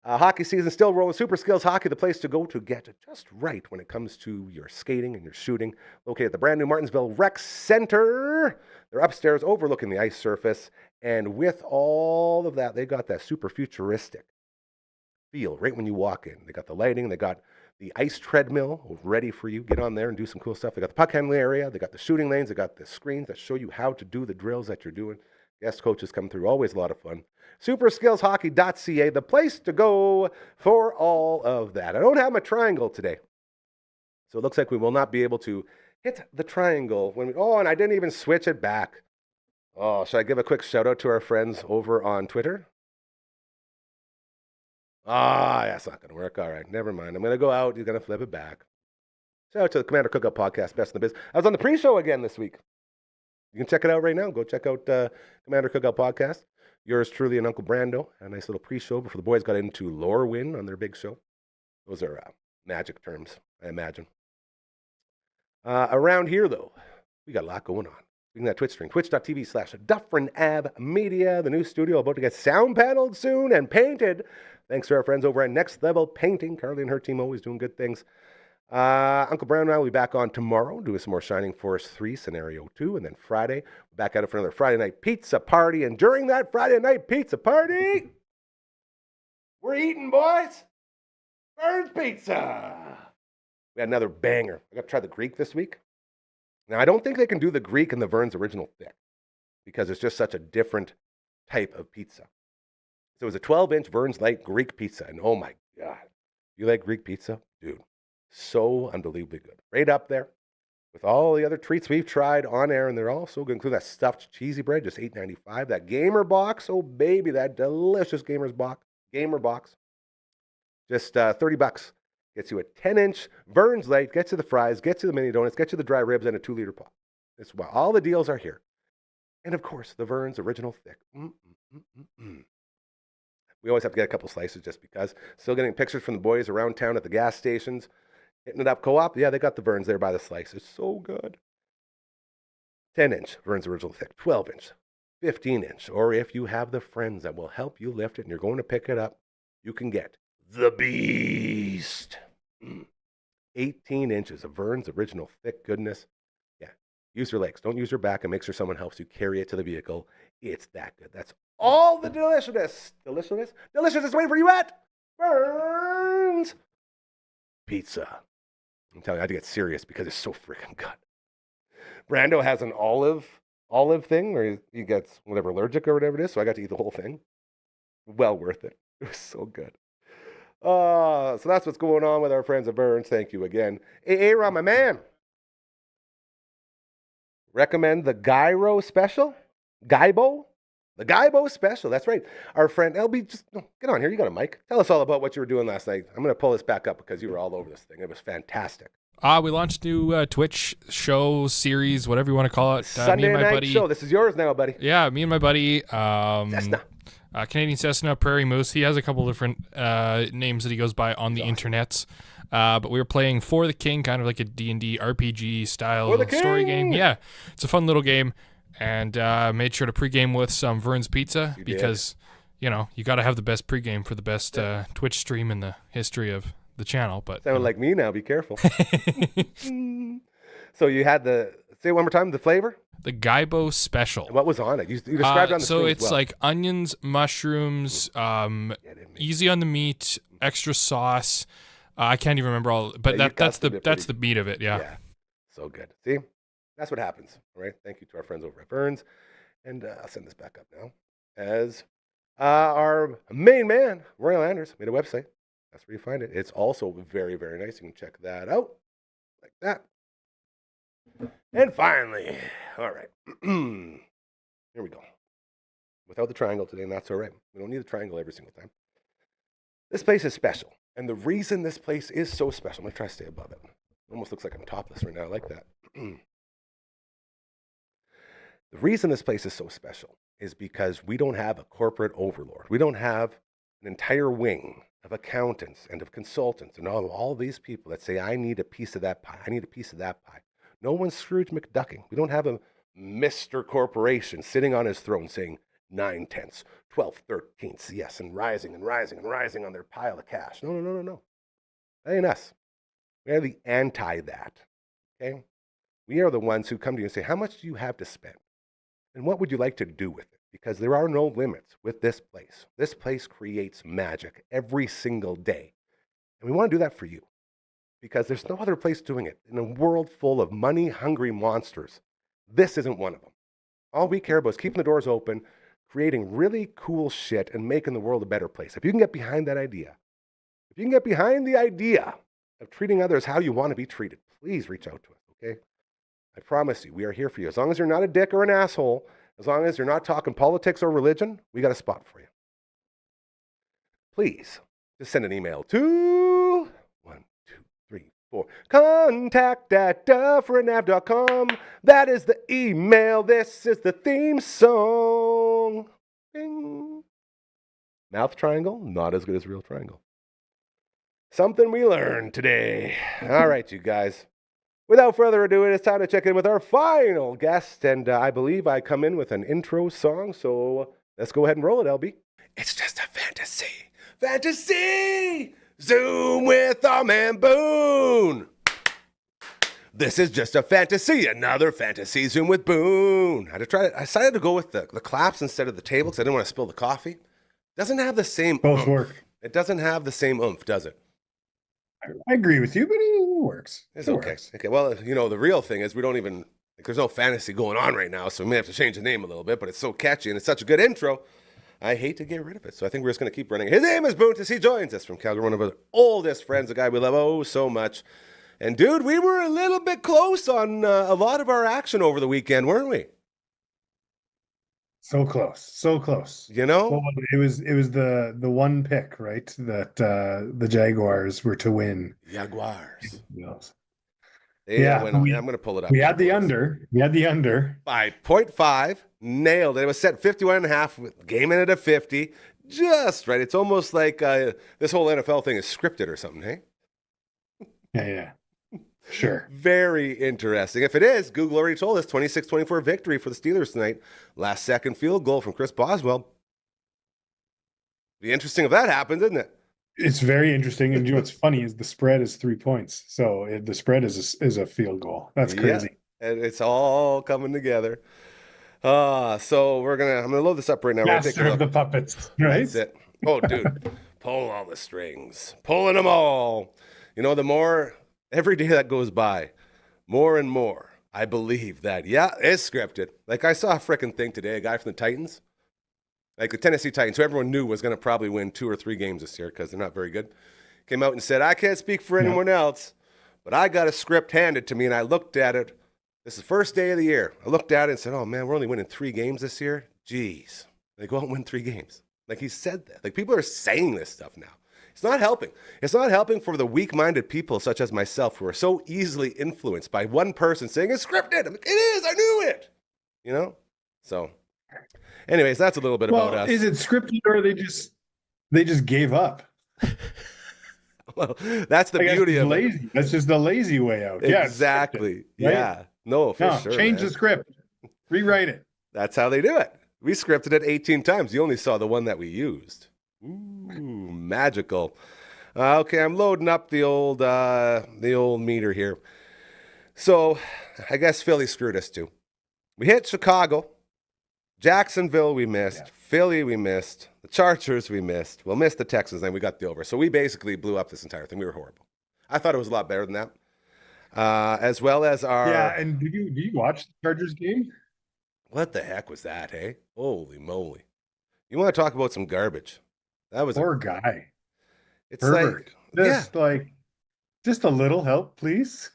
Hockey season still rolling. Super Skills Hockey, the place to go to get just right when it comes to your skating and your shooting. Located at the brand new Martinsville Rec Center. They're upstairs overlooking the ice surface. And with all of that, they got that super futuristic feel right when you walk in. They got the lighting. They got the ice treadmill ready for you. Get on there and do some cool stuff. They got the puck handling area. They got the shooting lanes. They got the screens that show you how to do the drills that you're doing. Guest coaches come through. Always a lot of fun. Superskillshockey.ca, the place to go for all of that. I don't have my triangle today. So it looks like we will not be able to hit the triangle. And I didn't even switch it back. Oh, should I give a quick shout out to our friends over on Twitter? That's not going to work. All right, never mind. I'm going to go out. He's going to flip it back. Shout out to the Commander Cookout Podcast, Best in the Biz. I was on the pre-show again this week. You can check it out right now. Go check out Commander Cookout Podcast. Yours truly and Uncle Brando. A nice little pre-show before the boys got into Lorwyn on their big show. Those are magic terms, I imagine. Around here, though, we got a lot going on. We can that Twitch stream, twitch.tv/Dufferin Ave Media. The new studio about to get sound paneled soon and painted. Thanks to our friends over at Next Level Painting. Carly and her team always doing good things. Uncle Brown and I will be back on tomorrow, doing some more Shining Force 3, Scenario 2, and then Friday, we're back at it for another Friday night pizza party. And during that Friday night pizza party, we're eating, boys. Burns Pizza. We had another banger. I got to try the Greek this week. Now, I don't think they can do the Greek and the Vern's original thick because it's just such a different type of pizza. So it was a 12-inch Vern's Light Greek pizza, and oh my God, you like Greek pizza? Dude. So unbelievably good. Right up there with all the other treats we've tried on air, and they're all so good, including that stuffed cheesy bread, just $8.95. That gamer box, oh baby, that delicious gamer box, just $30. Gets you a 10-inch Vern's Light, gets you the fries, gets you the mini donuts, gets you the dry ribs, and a 2-liter pop. That's why all the deals are here. And of course, the Vern's Original Thick. We always have to get a couple slices just because. Still getting pictures from the boys around town at the gas stations. Hitting it up co-op. Yeah, they got the Vern's there by the slice. It's so good. 10-inch Vern's Original Thick. 12-inch. 15-inch. Or if you have the friends that will help you lift it and you're going to pick it up, you can get the Beast. 18 inches of Vern's Original Thick goodness. Yeah. Use your legs. Don't use your back, and make sure someone helps you carry it to the vehicle. It's that good. That's all the deliciousness is waiting for you at Vern's Pizza. I'm telling you, I had to get serious because it's so freaking good. Brando has an olive thing where he gets whatever allergic or whatever it is, so I got to eat the whole thing. Well worth it. It was so good. So that's what's going on with our friends at Vern's. Thank you again. Hey, Ron, my man. Recommend the Gyro special? Gaibo? The Gaibo special. That's right. Our friend LB, just get on here. You got a mic. Tell us all about what you were doing last night. I'm going to pull this back up because you were all over this thing. It was fantastic. We launched a new Twitch show series, whatever you want to call it. Sunday me and my night buddy, show. This is yours now, buddy. Yeah, me and my buddy. Cessna. Canadian Cessna, Prairie Moose. He has a couple different names that he goes by on the internets. But we were playing For the King, kind of like a D&D RPG style story game. Yeah, it's a fun little game. And made sure to pregame with some Vern's Pizza because, you got to have the best pregame for the best Twitch stream in the history of the channel. But sound like me now. Be careful. So you had say it one more time, the flavor? The Gaibo special. And what was on it? You described it on the screen. So it's like onions, mushrooms, easy on the meat, extra sauce. I can't even remember all, but that's the meat of it. Yeah. So good. See, that's what happens. All right. Thank you to our friends over at Vern's, and I'll send this back up now. As our main man, Roy Landers, made a website. That's where you find it. It's also very, very nice. You can check that out like that. And finally, all right, here we go. Without the triangle today, and that's all right. We don't need the triangle every single time. This place is special. And the reason this place is so special, I'm going to try to stay above it. It almost looks like I'm topless right now. I like that. The reason this place is so special is because we don't have a corporate overlord. We don't have an entire wing of accountants and of consultants and all these people that say, I need a piece of that pie. I need a piece of that pie. No one's Scrooge McDucking. We don't have a Mr. Corporation sitting on his throne saying 9/10, 12/13, yes, and rising and rising and rising on their pile of cash. No. That ain't us. We are the anti that. Okay? We are the ones who come to you and say, how much do you have to spend? And what would you like to do with it? Because there are no limits with this place. This place creates magic every single day. And we want to do that for you. Because there's no other place doing it. In a world full of money-hungry monsters, this isn't one of them. All we care about is keeping the doors open, creating really cool shit, and making the world a better place. If you can get behind that idea, if you can get behind the idea of treating others how you want to be treated, please reach out to us, okay? I promise you, we are here for you. As long as you're not a dick or an asshole, as long as you're not talking politics or religion, we got a spot for you. Please, just send an email to contact@dufferinave.com. That is the email. This is the theme song. Ding. Mouth triangle, not as good as real triangle. Something we learned today. All right, you guys. Without further ado, it is time to check in with our final guest. And I believe I come in with an intro song. So let's go ahead and roll it, LB. It's just a fantasy. Fantasy! Zoom with our man Boone. This is just a fantasy, another fantasy Zoom with Boone. I decided to go with the claps instead of the table because I didn't want to spill the coffee. Doesn't have the same Both oomph. work. It doesn't have the same oomph, does it? I agree with you, but it works. It's okay. Works. Okay. Well, the real thing is we don't even there's no fantasy going on right now, so we may have to change the name a little bit. But it's so catchy and it's such a good intro. I hate to get rid of it. So I think we're just going to keep running. His name is Boontis. He joins us from Calgary, one of our oldest friends, a guy we love oh so much. And dude, we were a little bit close on a lot of our action over the weekend, weren't we? So close. You know? Well, it was the one pick, right? That the Jaguars were to win. Jaguars. Yes. Yeah, I'm going to pull it up. We had the under. By 0.5, nailed it. It was set 51.5, with game in at a 50. Just right. It's almost like this whole NFL thing is scripted or something, hey? Yeah. Sure. Very interesting. If it is, Google already told us 26-24 victory for the Steelers tonight. Last second field goal from Chris Boswell. Be interesting if that happens, isn't it? It's very interesting. And you know what's funny is the spread is 3 points. So the spread is a field goal. That's crazy. Yeah, and it's all coming together. So I'm gonna load this up right now. Master of the puppets, right? That's it. Oh, dude, pull all the strings, pulling them all. You know, the more every day that goes by, more and more I believe that it's scripted. Like I saw a freaking thing today, a guy from the Titans, like the Tennessee Titans, who everyone knew was going to probably win 2 or 3 games this year because they're not very good, came out and said, I can't speak for anyone else, but I got a script handed to me, and I looked at it. This is the first day of the year. I looked at it and said, oh, man, we're only winning 3 games this year? Jeez. They go out and win 3 games. Like he said that. Like people are saying this stuff now. It's not helping. It's not helping for the weak-minded people such as myself who are so easily influenced by one person saying it's scripted. I'm like, it is. I knew it. You know? So, anyways, that's a little bit about us. Is it scripted or they just gave up? Well, that's the beauty of lazy. it. That's just the lazy way out. Exactly. Yeah. Yeah. No, for sure. Change the script. Rewrite it. That's how they do it. We scripted it 18 times. You only saw the one that we used. Ooh, magical. Okay, I'm loading up the old meter here. So, I guess Philly screwed us too. We hit Chicago, Jacksonville we missed, Philly we missed, the Chargers we missed. We'll miss the Texans, and we got the over. So we basically blew up this entire thing. We were horrible. I thought it was a lot better than that. As well as our... Yeah, and did you watch the Chargers game? What the heck was that, hey? Holy moly. You want to talk about some garbage? That was poor guy. It's Herbert. Just a little help, please.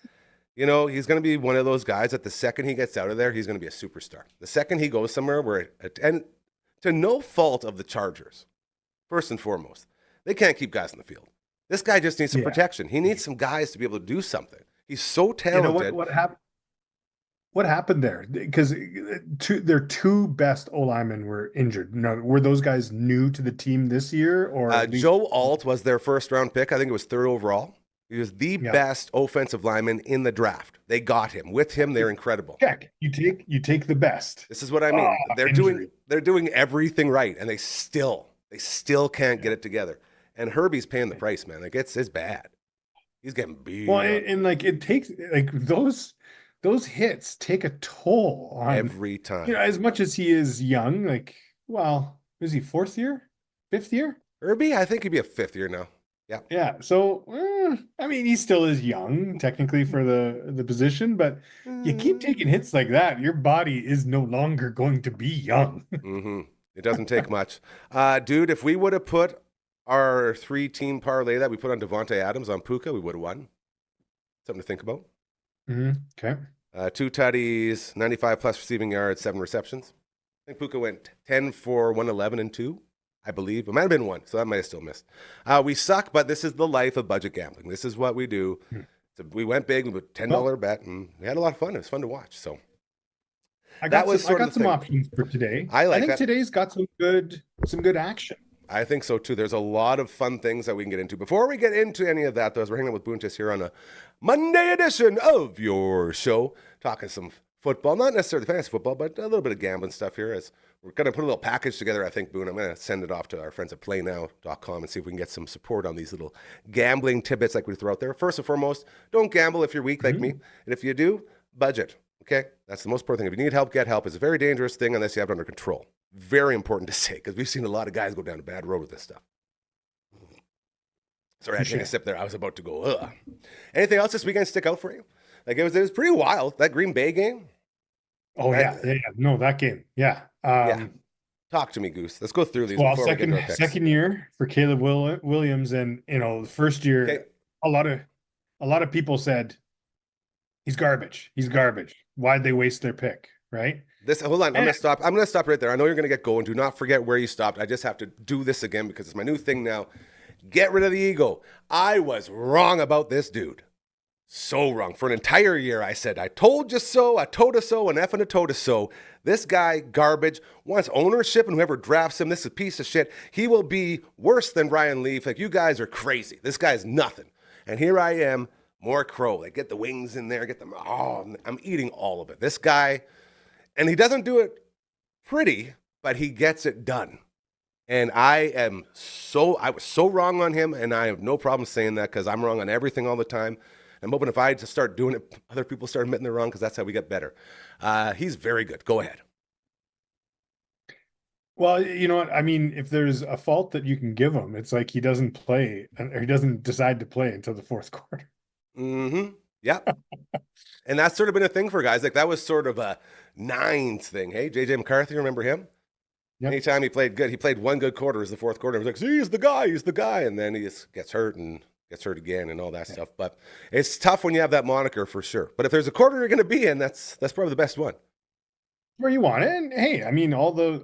You know, he's going to be one of those guys that the second he gets out of there, he's going to be a superstar. The second he goes somewhere where, and to no fault of the Chargers, first and foremost, they can't keep guys in the field. This guy just needs some protection. He needs some guys to be able to do something. He's so talented. You know what happened? What happened there? Because their 2 best O-linemen were injured. No, were those guys new to the team this year? Or Joe Alt was their first-round pick. I think it was 3rd overall. He was the best offensive lineman in the draft. They got him. With him, they're incredible. Check. You take the best. This is what I mean. They're doing everything right, and they still can't get it together. And Herbie's paying the price, man. Like it's bad. He's getting beat. Well, and like it takes like those hits take a toll on every time. You know, as much as he is young, like, well, is he 4th year, 5th year? Herbie, I think he'd be a 5th year now. Yeah. Yeah. So, I mean, he still is young technically for the position, but you keep taking hits like that, your body is no longer going to be young. Mm-hmm. It doesn't take much. Dude, if we would have put our 3-team parlay that we put on Devontae Adams on Puka, we would have won. Something to think about. Mm-hmm. Okay. 2 tutties, 95+ receiving yards, 7 receptions. I think Puka went 10 for 111 and 2, I believe. It might have been 1, so that might have still missed. We suck, but this is the life of budget gambling. This is what we do. So we went big with a $10 bet, and we had a lot of fun. It was fun to watch. So I got some options for today. I think today's got some good action. I think so too. There's a lot of fun things that we can get into. Before we get into any of that, though, as we're hanging out with Boontis here on a Monday edition of your show, talking some football, not necessarily fantasy football, but a little bit of gambling stuff here. As we're going to put a little package together, I think, Boone. I'm going to send it off to our friends at playnow.com and see if we can get some support on these little gambling tidbits like we throw out there. First and foremost, don't gamble if you're weak like me. And if you do, budget. Okay? That's the most important thing. If you need help, get help. It's a very dangerous thing unless you have it under control. Very important to say, because we've seen a lot of guys go down a bad road with this stuff. Sorry, I can't a sip there. I was about to go, ugh. Anything else this weekend stick out for you? Like, it was pretty wild, that Green Bay game. Oh, yeah. No, that game. Yeah. Talk to me, Goose. Let's go through these. Well, before we get to our picks. second year for Caleb Williams, and the first year, Okay. a lot of people said he's garbage. He's garbage. Why'd they waste their pick, right? Hold on. I'm gonna stop. I'm gonna stop right there. I know you're gonna get going. Do not forget where you stopped. I just have to do this again because it's my new thing now. Get rid of the ego. I was wrong about this dude. So wrong. For an entire year, I said, I told you so, I told you so, and effing a told you so. This guy, garbage, wants ownership, and whoever drafts him, this is a piece of shit. He will be worse than Ryan Leaf. Like, you guys are crazy. This guy's nothing. And here I am, more crow. Like, get the wings in there, get them. Oh, I'm eating all of it. This guy, and he doesn't do it pretty, but he gets it done. And I was so wrong on him, and I have no problem saying that because I'm wrong on everything all the time. I'm hoping if I just start doing it, other people start admitting they're wrong because that's how we get better. He's very good. Go ahead. Well, you know what? I mean, if there's a fault that you can give him, it's like he doesn't play, or he doesn't decide to play until the fourth quarter. Mm-hmm. Yeah. And that's sort of been a thing for guys. Like, that was sort of a nines thing. Hey, J.J. McCarthy, remember him? Yep. Anytime he played good, he played one good quarter as the fourth quarter. It was like, see, he's the guy. And then he just gets hurt and gets hurt again and all that stuff. But it's tough when you have that moniker for sure. But if there's a quarter you're going to be in, that's probably the best one. Where you want it. And hey, I mean, all the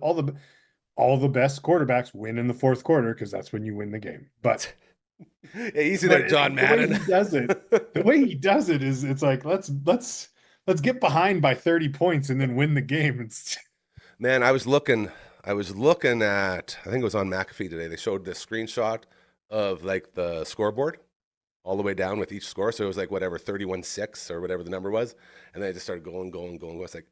best quarterbacks win in the fourth quarter because that's when you win the game. But yeah, easy there, John Madden. The way he does it is, it's like, let's get behind by 30 points and then win the game. Man, I was looking at, I think it was on McAfee today. They showed the screenshot of like the scoreboard all the way down with each score. So it was like whatever, 31-6 or whatever the number was. And then it just started going. It's like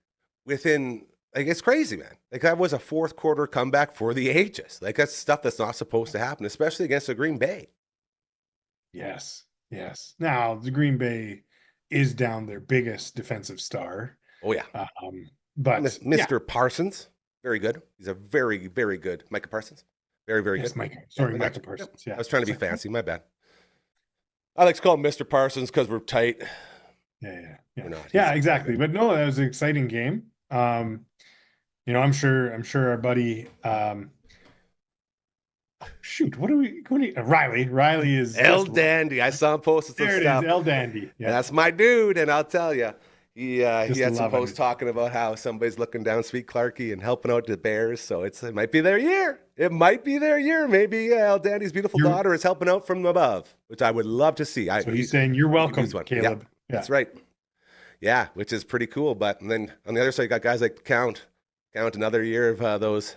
it's crazy, man. Like, that was a fourth quarter comeback for the ages. Like, that's stuff that's not supposed to happen, especially against the Green Bay. Yes. Now the Green Bay is down their biggest defensive star. Oh yeah. But Mr. Parsons, very good. He's a very, very good Micah Parsons. Very, very good. Micah Parsons. Yeah. I was trying to be fancy. My bad. I like to call him Mr. Parsons because we're tight. Yeah. Yeah, exactly. But no, that was an exciting game. I'm sure our buddy. Riley is El Dandy. I saw him post some there. Stuff. It is El Dandy. Yeah. That's my dude, and I'll tell you. He had some posts talking about how somebody's looking down Sweet Clarkie and helping out the Bears. So it might be their year. Maybe El Dandy's beautiful daughter is helping out from above, which I would love to see. So he's saying you're welcome, Caleb. Yeah, that's right. Yeah, which is pretty cool. But then on the other side, you got guys like Count another year of those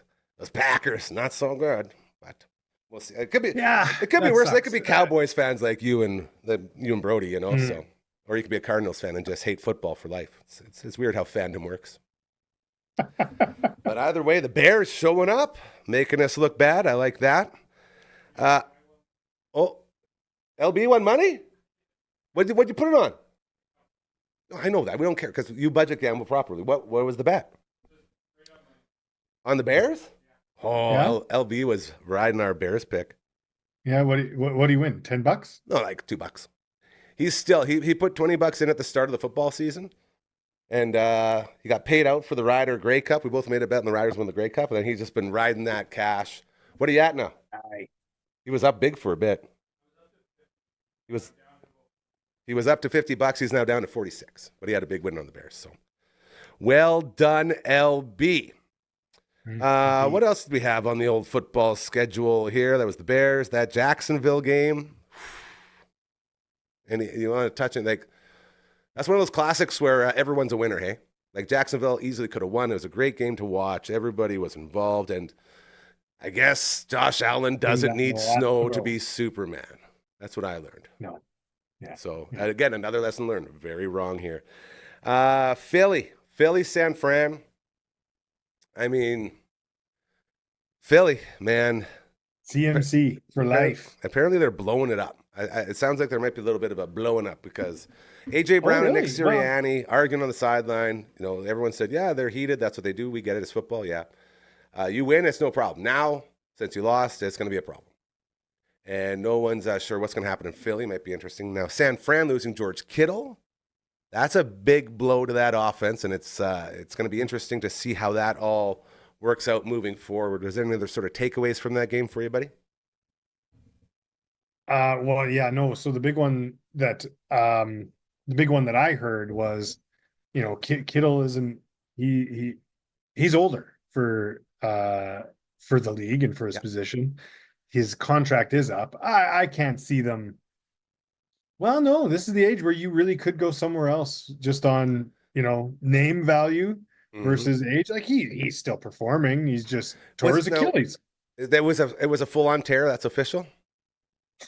Packers. Not so good, but we'll see. It could be. Yeah, it could be worse. They could be Cowboys fans like you and Brody. So. Or you could be a Cardinals fan and just hate football for life. It's weird how fandom works. But either way, the Bears showing up, making us look bad. I like that. LB won money? What'd you put it on? I know that. We don't care because you budget gamble properly. What was the bet? On the Bears? Oh, yeah. LB was riding our Bears pick. Yeah, what do you win? $10? No, like $2. He's still he put $20 in at the start of the football season, and he got paid out for the Ryder Grey Cup. We both made a bet, and the Riders won the Grey Cup, and then he's just been riding that cash. What are you at now? He was up big for a bit. He was up to $50. He's now down to 46, but he had a big win on the Bears. So, well done, LB. What else did we have on the old football schedule here? That was the Bears, that Jacksonville game. And you want to touch it, like, that's one of those classics where everyone's a winner, hey? Like, Jacksonville easily could have won. It was a great game to watch. Everybody was involved. And I guess Josh Allen doesn't need snow to be Superman. That's what I learned. No. Yeah. So, again, another lesson learned. Very wrong here. Philly, San Fran. I mean, Philly, man. CMC for life. Apparently they're blowing it up. It sounds like there might be a little bit of a blowing up because A.J. Brown and Nick Sirianni arguing on the sideline. Everyone said, yeah, they're heated. That's what they do. We get it. It's football. Yeah. You win. It's no problem. Now, since you lost, it's going to be a problem. And no one's sure what's going to happen in Philly. Might be interesting. Now, San Fran losing George Kittle. That's a big blow to that offense, and it's going to be interesting to see how that all works out moving forward. Was there any other sort of takeaways from that game for you, buddy? Well, yeah, no. So the big one that I heard was, Kittle isn't he's older for the league and for his position. His contract is up. I can't see them. Well, no, this is the age where you really could go somewhere else just on, name value versus age. Like he's still performing. He's just tore his Achilles. It was a full-on tear. That's official.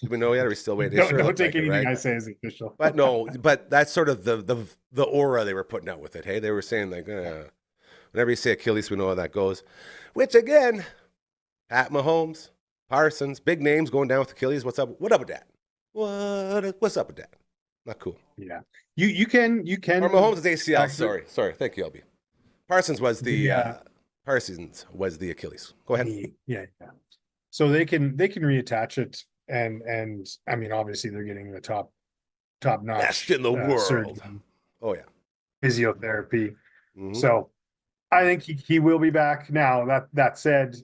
Do we know yet? Or are we still waiting? Don't take anything I say as official. But that's sort of the aura they were putting out with it. Hey, they were saying like, whenever you say Achilles, we know how that goes. Which again, Pat Mahomes, Parsons, big names going down with Achilles. What's up? What up with that? What's up with that? Not cool. Yeah, you can. Or Mahomes is ACL. Sorry. Thank you, LB. Parsons was the Achilles. Go ahead. Yeah. So they can reattach it, and I mean, obviously they're getting the top notch best in the world. Surgeon, oh yeah, physiotherapy. So I think he will be back. Now that said,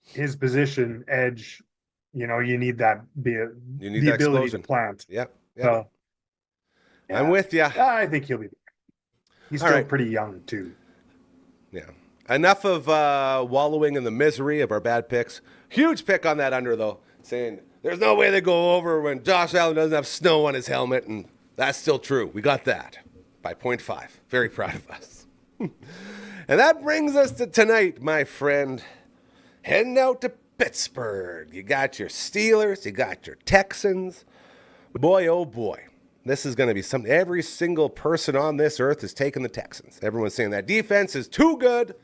his position edge, you need that the ability explosion. to plant. Yep. So, yeah, I'm with you. I think he'll be back. He's still pretty young too. Yeah. Enough of wallowing in the misery of our bad picks. Huge pick on that under, though, saying there's no way they go over when Josh Allen doesn't have snow on his helmet, and that's still true. We got that by 0.5. Very proud of us. And that brings us to tonight, my friend. Heading out to Pittsburgh. You got your Steelers. You got your Texans. Boy, oh boy. This is going to be something. Every single person on this earth is taking the Texans. Everyone's saying that defense is too good.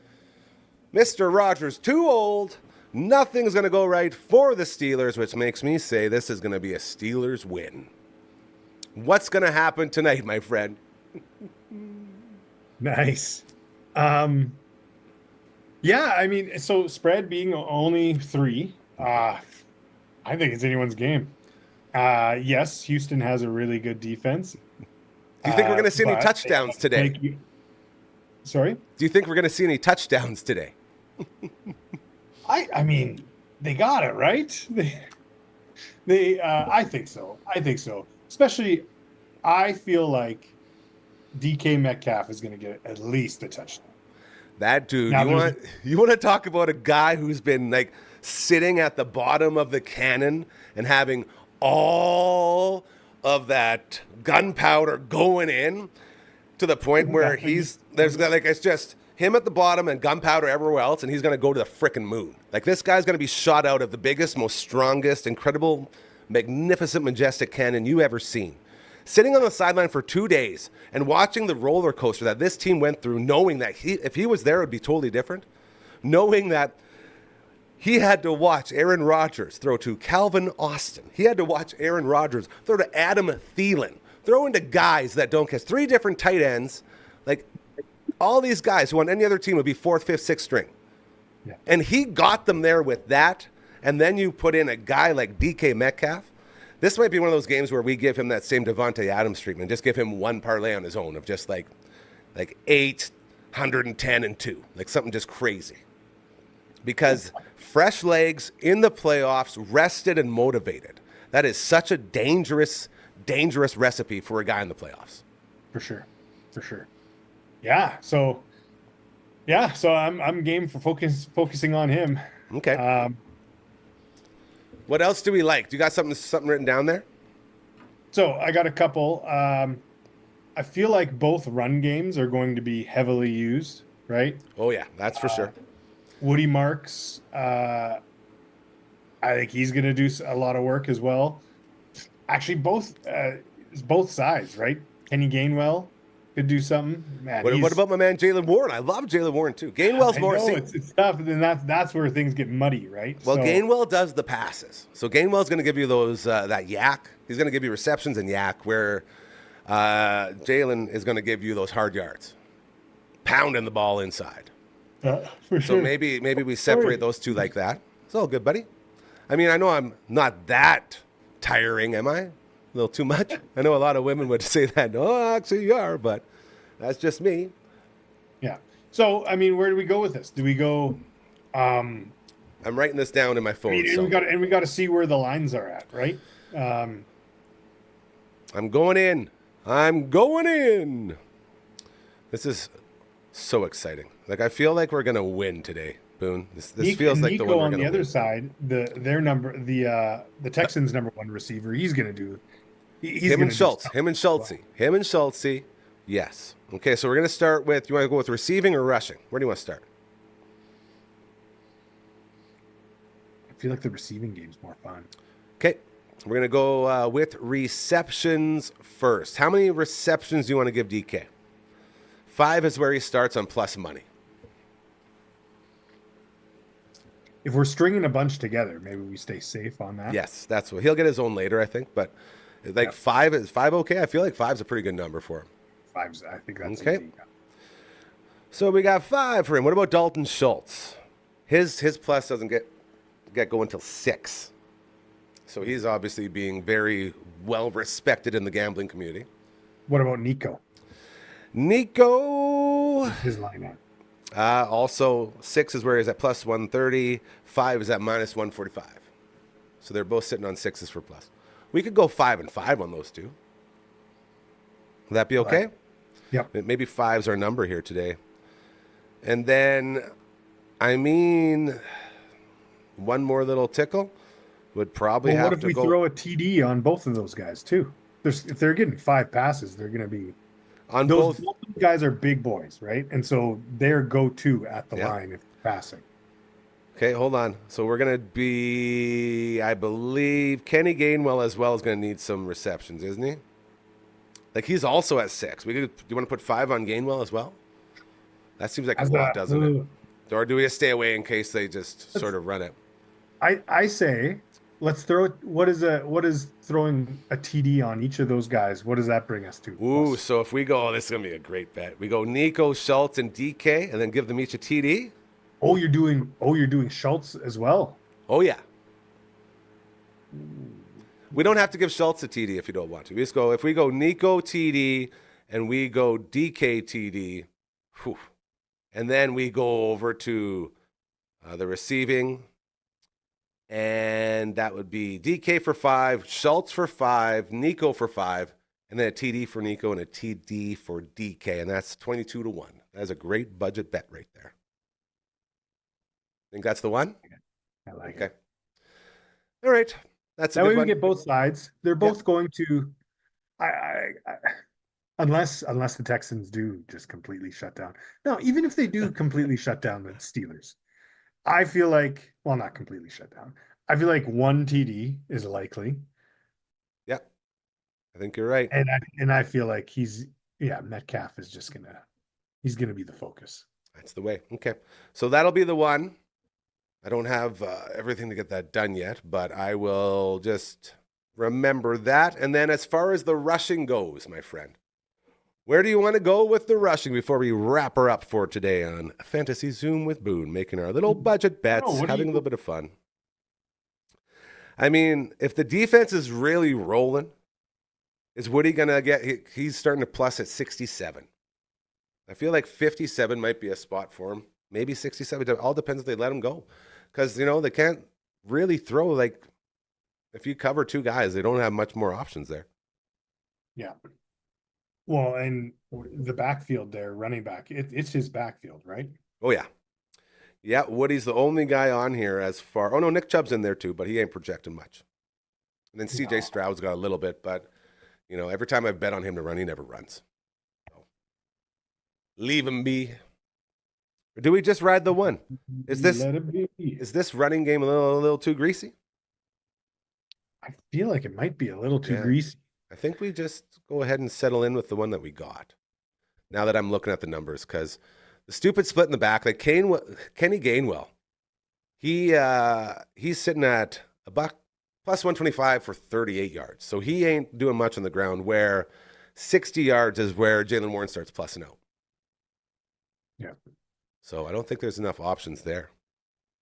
Mr. Rogers too old. Nothing's going to go right for the Steelers, which makes me say this is going to be a Steelers win. What's going to happen tonight, my friend? Nice. Yeah, I mean, so spread being only 3, I think it's anyone's game. Yes, Houston has a really good defense. Do you think we're going to see any touchdowns today? Sorry? Do you think we're going to see any touchdowns today? I mean, they got it, right? I think so. Especially, I feel like DK Metcalf is going to get at least a touchdown. That dude, you want to talk about a guy who's been like sitting at the bottom of the cannon and having all of that gunpowder going in to the point where it's just him at the bottom and gunpowder everywhere else, and he's going to go to the frickin' moon. Like, this guy's going to be shot out of the biggest, most strongest, incredible, magnificent, majestic cannon you ever seen. Sitting on the sideline for 2 days and watching the roller coaster that this team went through, knowing that if he was there, it would be totally different. Knowing that he had to watch Aaron Rodgers throw to Calvin Austin. He had to watch Aaron Rodgers throw to Adam Thielen. Throw into guys that don't catch. 3 different tight ends. Like, all these guys who on any other team would be 4th, 5th, 6th string. Yeah. And he got them there with that. And then you put in a guy like DK Metcalf. This might be one of those games where we give him that same Devontae Adams treatment. Just give him one parlay on his own of just like 8, 110, and 2. Like something just crazy. Because fresh legs in the playoffs, rested and motivated. That is such a dangerous recipe for a guy in the playoffs. For sure. Yeah. So I'm game for focusing on him. Okay. What else do we like? Do you got something written down there? So I got a couple. I feel like both run games are going to be heavily used, right? Oh yeah, that's for sure. Woody Marks, I think he's going to do a lot of work as well. Actually, both sides, right? Kenny Gainwell could do something. Man, what about my man Jaylen Warren? I love Jaylen Warren too. Gainwell's more. It's tough, and that's where things get muddy, right? Well, Gainwell does the passes, so Gainwell's going to give you those that yak. He's going to give you receptions and yak, where Jaylen is going to give you those hard yards, pounding the ball inside. For sure. So maybe we separate those two like that. It's all good, buddy. I mean, I know I'm not that tiring, am I? A little too much? I know a lot of women would say that. Oh, actually you are, but that's just me. Yeah. So, I mean, where do we go with this? Do we go? I'm writing this down in my phone. And we got to see where the lines are at, right? I'm going in. This is so exciting. Like, I feel like we're gonna win today, Boone. This feels like Nico the one we're on gonna the other win. side. The Texans' number one receiver. He's gonna do. Him and Schultz. Yes. Okay, so we're gonna start with. You want to go with receiving or rushing? Where do you want to start? I feel like the receiving game's more fun. Okay, we're going to go with receptions first. How many receptions do you want to give DK? 5 is where he starts on plus money. If we're stringing a bunch together, maybe we stay safe on that. Yes, that's what he'll get his own later, I think. But like 5 is 5 okay? I feel like 5's a pretty good number for him. 5's, I think that's okay. Easy. So we got 5 for him. What about Dalton Schultz? His plus doesn't get going until 6. So he's obviously being very well respected in the gambling community. What about Nico? His lineup. Also, 6 is where he's at plus 130. 5 is at minus 145. So they're both sitting on 6s for plus. We could go 5 and 5 on those two. Will that be okay? Right. Yep. Maybe 5's our number here today. And then, I mean, one more little tickle would probably have to go. What if we throw a TD on both of those guys too? If they're getting 5 passes, they're going to be on both guys are big boys, right? And so they're go-to at the line if passing. Okay, hold on. So we're going to be, I believe, Kenny Gainwell as well is going to need some receptions, isn't he? Like he's also at 6. Do you want to put 5 on Gainwell as well? That seems like a lot, doesn't it? Or do we just stay away in case they just sort of run it? I say let's throw it. What is throwing a TD on each of those guys? What does that bring us to? Ooh, so if we go, this is gonna be a great bet. We go Nico, Schultz, and DK, and then give them each a TD. Oh, you're doing Schultz as well. Oh yeah. We don't have to give Schultz a TD if you don't want to. We just go if we go Nico TD and we go DK TD, whew, and then we go over to the receiving. And that would be DK for 5, Schultz for 5, Nico for 5, and then a TD for Nico and a TD for DK. And that's 22-1. That is a great budget bet right there. Think that's the one? I like it. All right. That's a that good way one. We get both sides. They're both going to unless the Texans do just completely shut down. No, even if they do completely shut down the Steelers. I feel like, well, not completely shut down. I feel like one TD is likely. Yeah, I think you're right. And I feel like Metcalf is he's gonna be the focus. That's the way. Okay, so that'll be the one. I don't have everything to get that done yet, but I will just remember that. And then as far as the rushing goes, my friend, where do you want to go with the rushing before we wrap her up for today on Fantasy Zoom with Boone, making our little budget bets, having a little bit of fun? I mean, if the defense is really rolling, is Woody going to get, he's starting to plus at 67. I feel like 57 might be a spot for him. Maybe 67. It all depends if they let him go. Because, they can't really throw, like, if you cover 2 guys, they don't have much more options there. Yeah. Well, and the backfield there, running back, it's his backfield, right? Oh, yeah. Yeah, Woody's the only guy on here as far. Oh, no, Nick Chubb's in there too, but he ain't projecting much. And then CJ Stroud's got a little bit, but, every time I've bet on him to run, he never runs. So, leave him be. Or do we just ride the one? Is this running game a little too greasy? I feel like it might be a little too greasy. I think we just go ahead and settle in with the one that we got. Now that I'm looking at the numbers, because the stupid split in the back, like Kenny Gainwell, he's sitting at a buck plus 125 for 38 yards. So he ain't doing much on the ground, where 60 yards is where Jalen Warren starts plussing out. Yeah. So I don't think there's enough options there.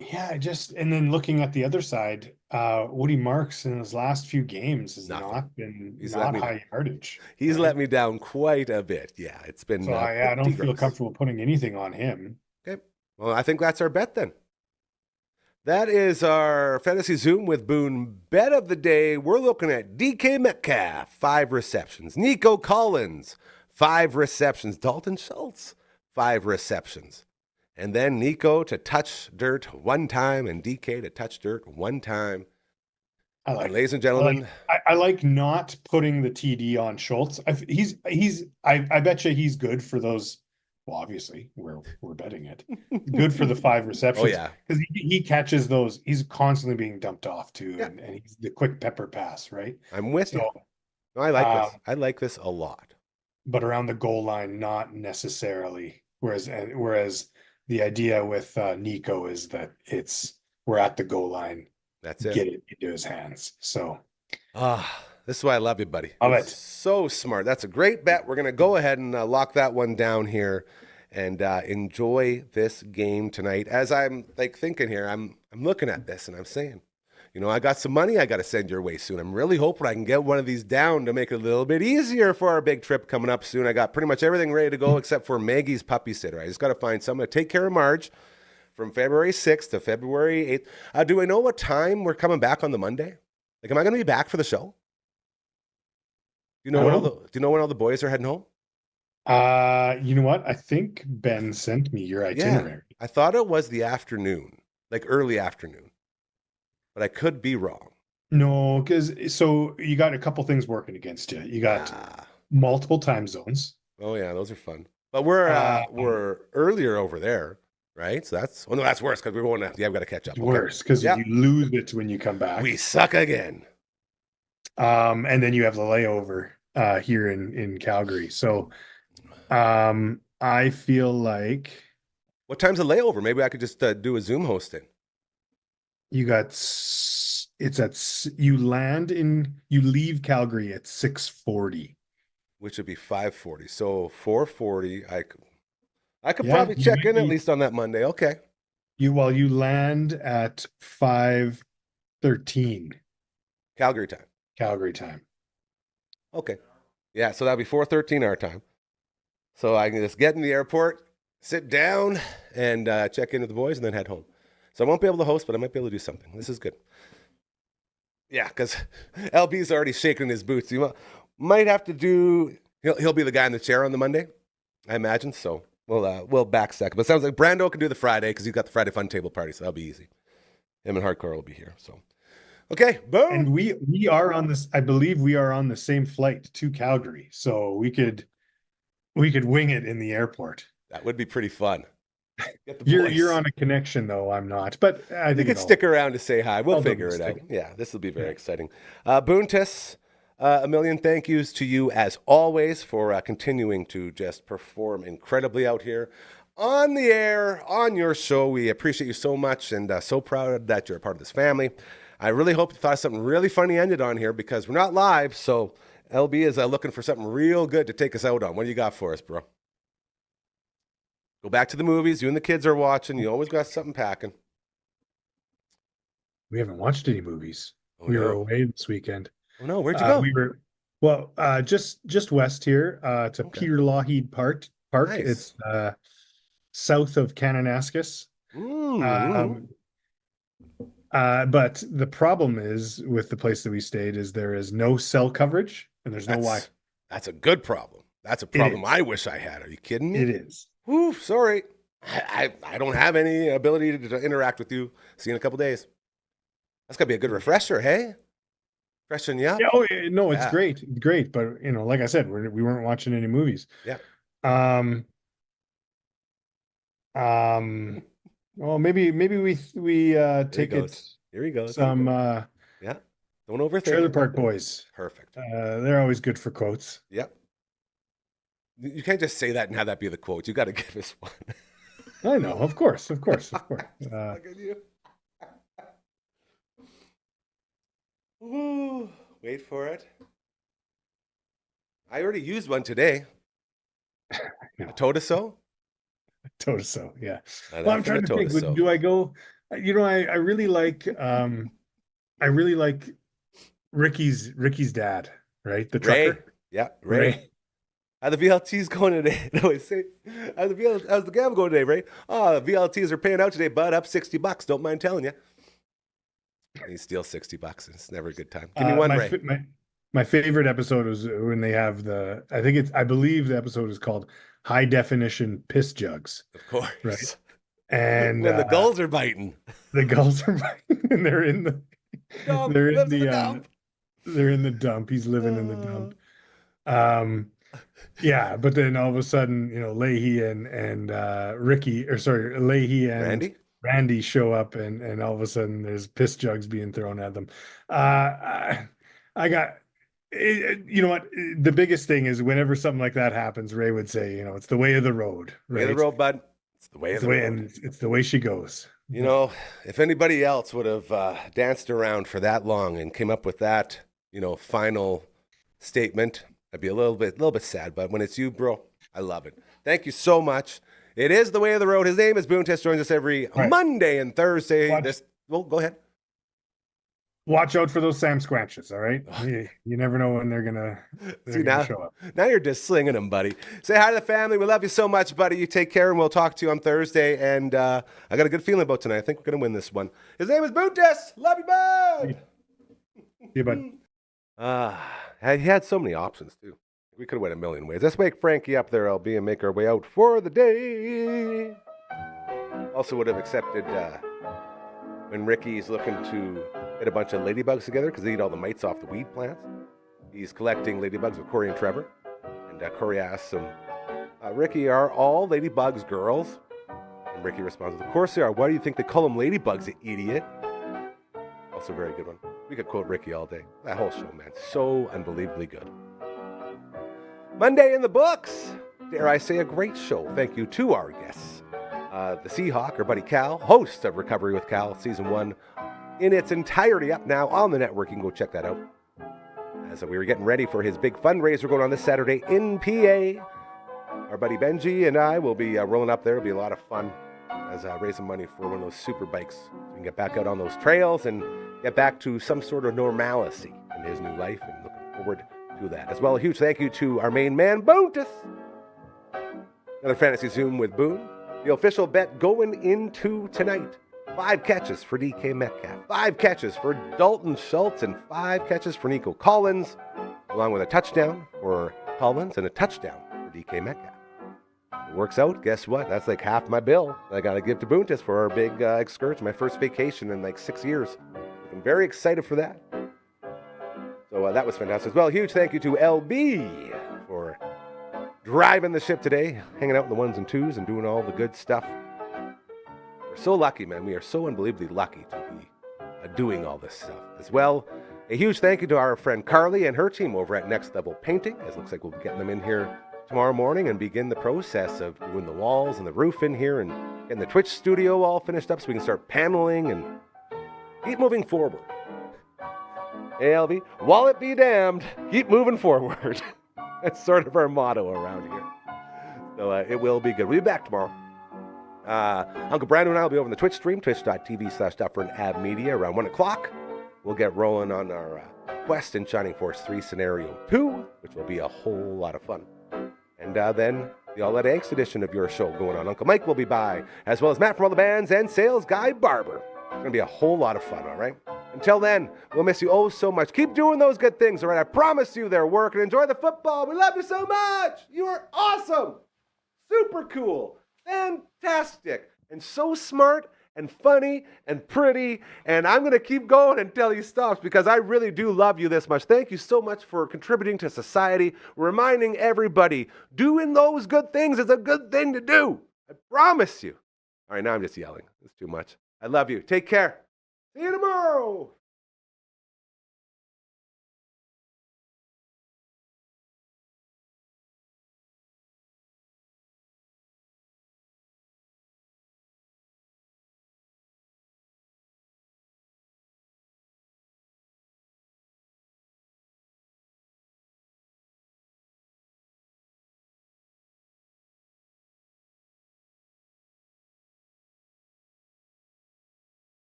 Yeah, and then looking at the other side, Woody Marks in his last few games has Nothing. not been He's not let me high yardage. He's right? let me down quite a bit. Yeah, it's been So I don't pretty feel gross. comfortable putting anything on him. Okay. Well, I think that's our bet then. That is our Fantasy Zoom with Boone bet of the day. We're looking at DK Metcalf, 5 receptions. Nico Collins, 5 receptions. Dalton Schultz, 5 receptions. And then Nico to touch dirt 1 time and DK to touch dirt 1 time. And ladies and gentlemen, I like not putting the TD on Schultz. I bet you he's good for those. Well, obviously we're betting it. Good for the 5 receptions. Oh yeah, because he catches those. He's constantly being dumped off too, and he's the quick pepper pass, right? I'm with you. No, I like this. I like this a lot. But around the goal line, not necessarily. Whereas the idea with Nico is that we're at the goal line. That's it. Get it into his hands. So this is why I love you, buddy. Love it. So smart. That's a great bet. We're gonna go ahead and lock that one down here, and enjoy this game tonight. As I'm like thinking here, I'm looking at this and I'm saying, you know, I got some money I got to send your way soon. I'm really hoping I can get one of these down to make it a little bit easier for our big trip coming up soon. I got pretty much everything ready to go except for Maggie's puppy sitter. I just got to find someone to take care of Marge from February 6th to February 8th. Do I know what time we're coming back on the Monday? Like, am I going to be back for the show? Do you know when all the boys are heading home? You know what? I think Ben sent me your itinerary. Yeah, I thought it was the afternoon, like early afternoon, but I could be wrong. No, so you got a couple things working against you. You got multiple time zones. Oh yeah, those are fun. But we're earlier over there, right? So that's worse because we're going to we've got to catch up. It's worse because you lose it when you come back. We suck again. And then you have the layover here in Calgary. So I feel like what time's the layover? Maybe I could just do a Zoom hosting. You leave Calgary at 6:40, which would be 5:40. So 4:40. I could probably check in at least on that Monday. Okay. You land at 5:13 Calgary time. Okay. Yeah, so that'll be 4:13 our time. So I can just get in the airport, sit down, and check in with the boys, and then head home. So I won't be able to host, but I might be able to do something. This is good. Yeah, because LB's already shaking his boots. You might have to do. He'll be the guy in the chair on the Monday, I imagine. So we'll back second. But it sounds like Brando can do the Friday because he's got the Friday Fun Table Party, so that'll be easy. Him and Hardcore will be here. So okay, boom. And we are on this. I believe we are on the same flight to Calgary, so we could wing it in the airport. That would be pretty fun. You're on a connection though. I'm not, but I think you could stick around to say hi. We'll figure it out. Yeah, this will be very exciting. Boontis, a million thank yous to you as always for continuing to just perform incredibly out here on the air, on your show. We appreciate you so much and so proud that you're a part of this family. I really hope you thought of something really funny ended on here because we're not live, so LB is looking for something real good to take us out on. What do you got for us, bro? Go back to the movies. You and the kids are watching. You always got something packing. We haven't watched any movies. We were away this weekend. Oh no, where'd you go? Just west here to Peter Lougheed Park. Nice. It's south of Kananaskis. But the problem is with the place that we stayed is there is no cell coverage and there's no Wi-Fi. That's a good problem. That's a problem I wish I had. Are you kidding me? It is. Whew, sorry. I don't have any ability to interact with you. See you in a couple days. That's got to be a good refresher, hey? Freshen you up? Yeah, no, it's great. It's great. But, like I said, we weren't watching any movies. Yeah. Well, maybe we take it. Here we go. Some yeah. Don't overthink. Trailer Park Boys. Perfect. They're always good for quotes. Yep. You can't just say that and have that be the quote. You got to give us one. I know, of course. Look at you. Ooh, wait for it. I already used one today. A Totiso? Totiso, yeah. Well, I'm trying to think. Do I go I really like Ricky's dad, right? The Ray. trucker. Yeah, Ray. How the VLTs going today? No, say, how's the gamble going today, Ray? Oh, the VLTs are paying out today, bud. Up $60. Don't mind telling you. And you steal $60. It's never a good time. Give me one, Ray. My favorite episode was when they have I believe the episode is called High Definition Piss Jugs. Of course. Right. And when the gulls are biting. The gulls are biting and they're in the dump. They're in the dump. He's living in the dump. Yeah, but then all of a sudden, Leahy and Leahy and Randy show up and all of a sudden there's piss jugs being thrown at them. You know what? The biggest thing is whenever something like that happens, Ray would say, it's the way of the road. Right? Way of the road, bud. It's the way of the road. And it's the way she goes. If anybody else would have danced around for that long and came up with that, final statement, I'd be a little bit sad. But when it's you, bro, I love it. Thank you so much. It is the way of the road. His name is Boone Test. Joins us every Monday and Thursday. Go ahead. Watch out for those Sam Squanches, all right? You never know when they're gonna show up. Now you're just slinging them, buddy. Say hi to the family. We love you so much, buddy. You take care, and we'll talk to you on Thursday. And I got a good feeling about tonight. I think we're gonna win this one. His name is Boontes. Love you, bud. See you, bud. He had so many options too. We could have went a million ways. Let's wake Frankie up there, LB, and make our way out for the day. Also would have accepted when Ricky's looking to get a bunch of ladybugs together because they eat all the mites off the weed plants. He's collecting ladybugs with Corey and Trevor. And Corey asks him, Ricky, are all ladybugs girls? And Ricky responds, of course they are. Why do you think they call them ladybugs, you idiot? Also a very good one. We could quote Ricky all day. That whole show, man, so unbelievably good. Monday in the books. Dare I say a great show. Thank you to our guests. The Seahawk, our buddy Cal, host of Recovery with Cal, Season 1 in its entirety up now on the network. You can go check that out. As we were getting ready for his big fundraiser going on this Saturday in PA, our buddy Benji and I will be rolling up there. It'll be a lot of fun as raising money for one of those super bikes. So we can get back out on those trails and get back to some sort of normalcy in his new life, and looking forward to that. As well, a huge thank you to our main man, Boontis. Another Fantasy Zoom with Boone. The official bet going into tonight. 5 catches for DK Metcalf, 5 catches for Dalton Schultz, and 5 catches for Nico Collins, along with a touchdown for Collins and a touchdown for DK Metcalf. It works out. Guess what? That's like half my bill I got to give to Boontis for our big excursion, my first vacation in like 6 years. I'm very excited for that. So that was fantastic. As well, a huge thank you to LB for driving the ship today, hanging out in the ones and twos and doing all the good stuff. We're so lucky, man. We are so unbelievably lucky to be doing all this stuff. As well, a huge thank you to our friend Carly and her team over at Next Level Painting. As it looks like we'll be getting them in here tomorrow morning and begin the process of doing the walls and the roof in here and getting the Twitch studio all finished up so we can start paneling and keep moving forward. Hey, LV, while it be damned, keep moving forward. That's sort of our motto around here. So it will be good. We'll be back tomorrow. Uncle Brandon and I will be over on the Twitch stream, twitch.tv/Dufferin Ave Media, around 1 o'clock. We'll get rolling on our quest in Shining Force 3 Scenario 2, which will be a whole lot of fun. And then the All That Angst edition of your show going on. Uncle Mike will be by, as well as Matt from all the bands and Sales Guy Barber. It's going to be a whole lot of fun, all right? Until then, we'll miss you oh so much. Keep doing those good things, all right? I promise you they're working. Enjoy the football. We love you so much. You are awesome. Super cool. Fantastic. And so smart and funny and pretty. And I'm going to keep going until he stops because I really do love you this much. Thank you so much for contributing to society, reminding everybody doing those good things is a good thing to do. I promise you. All right, now I'm just yelling. It's too much. I love you. Take care. See you tomorrow.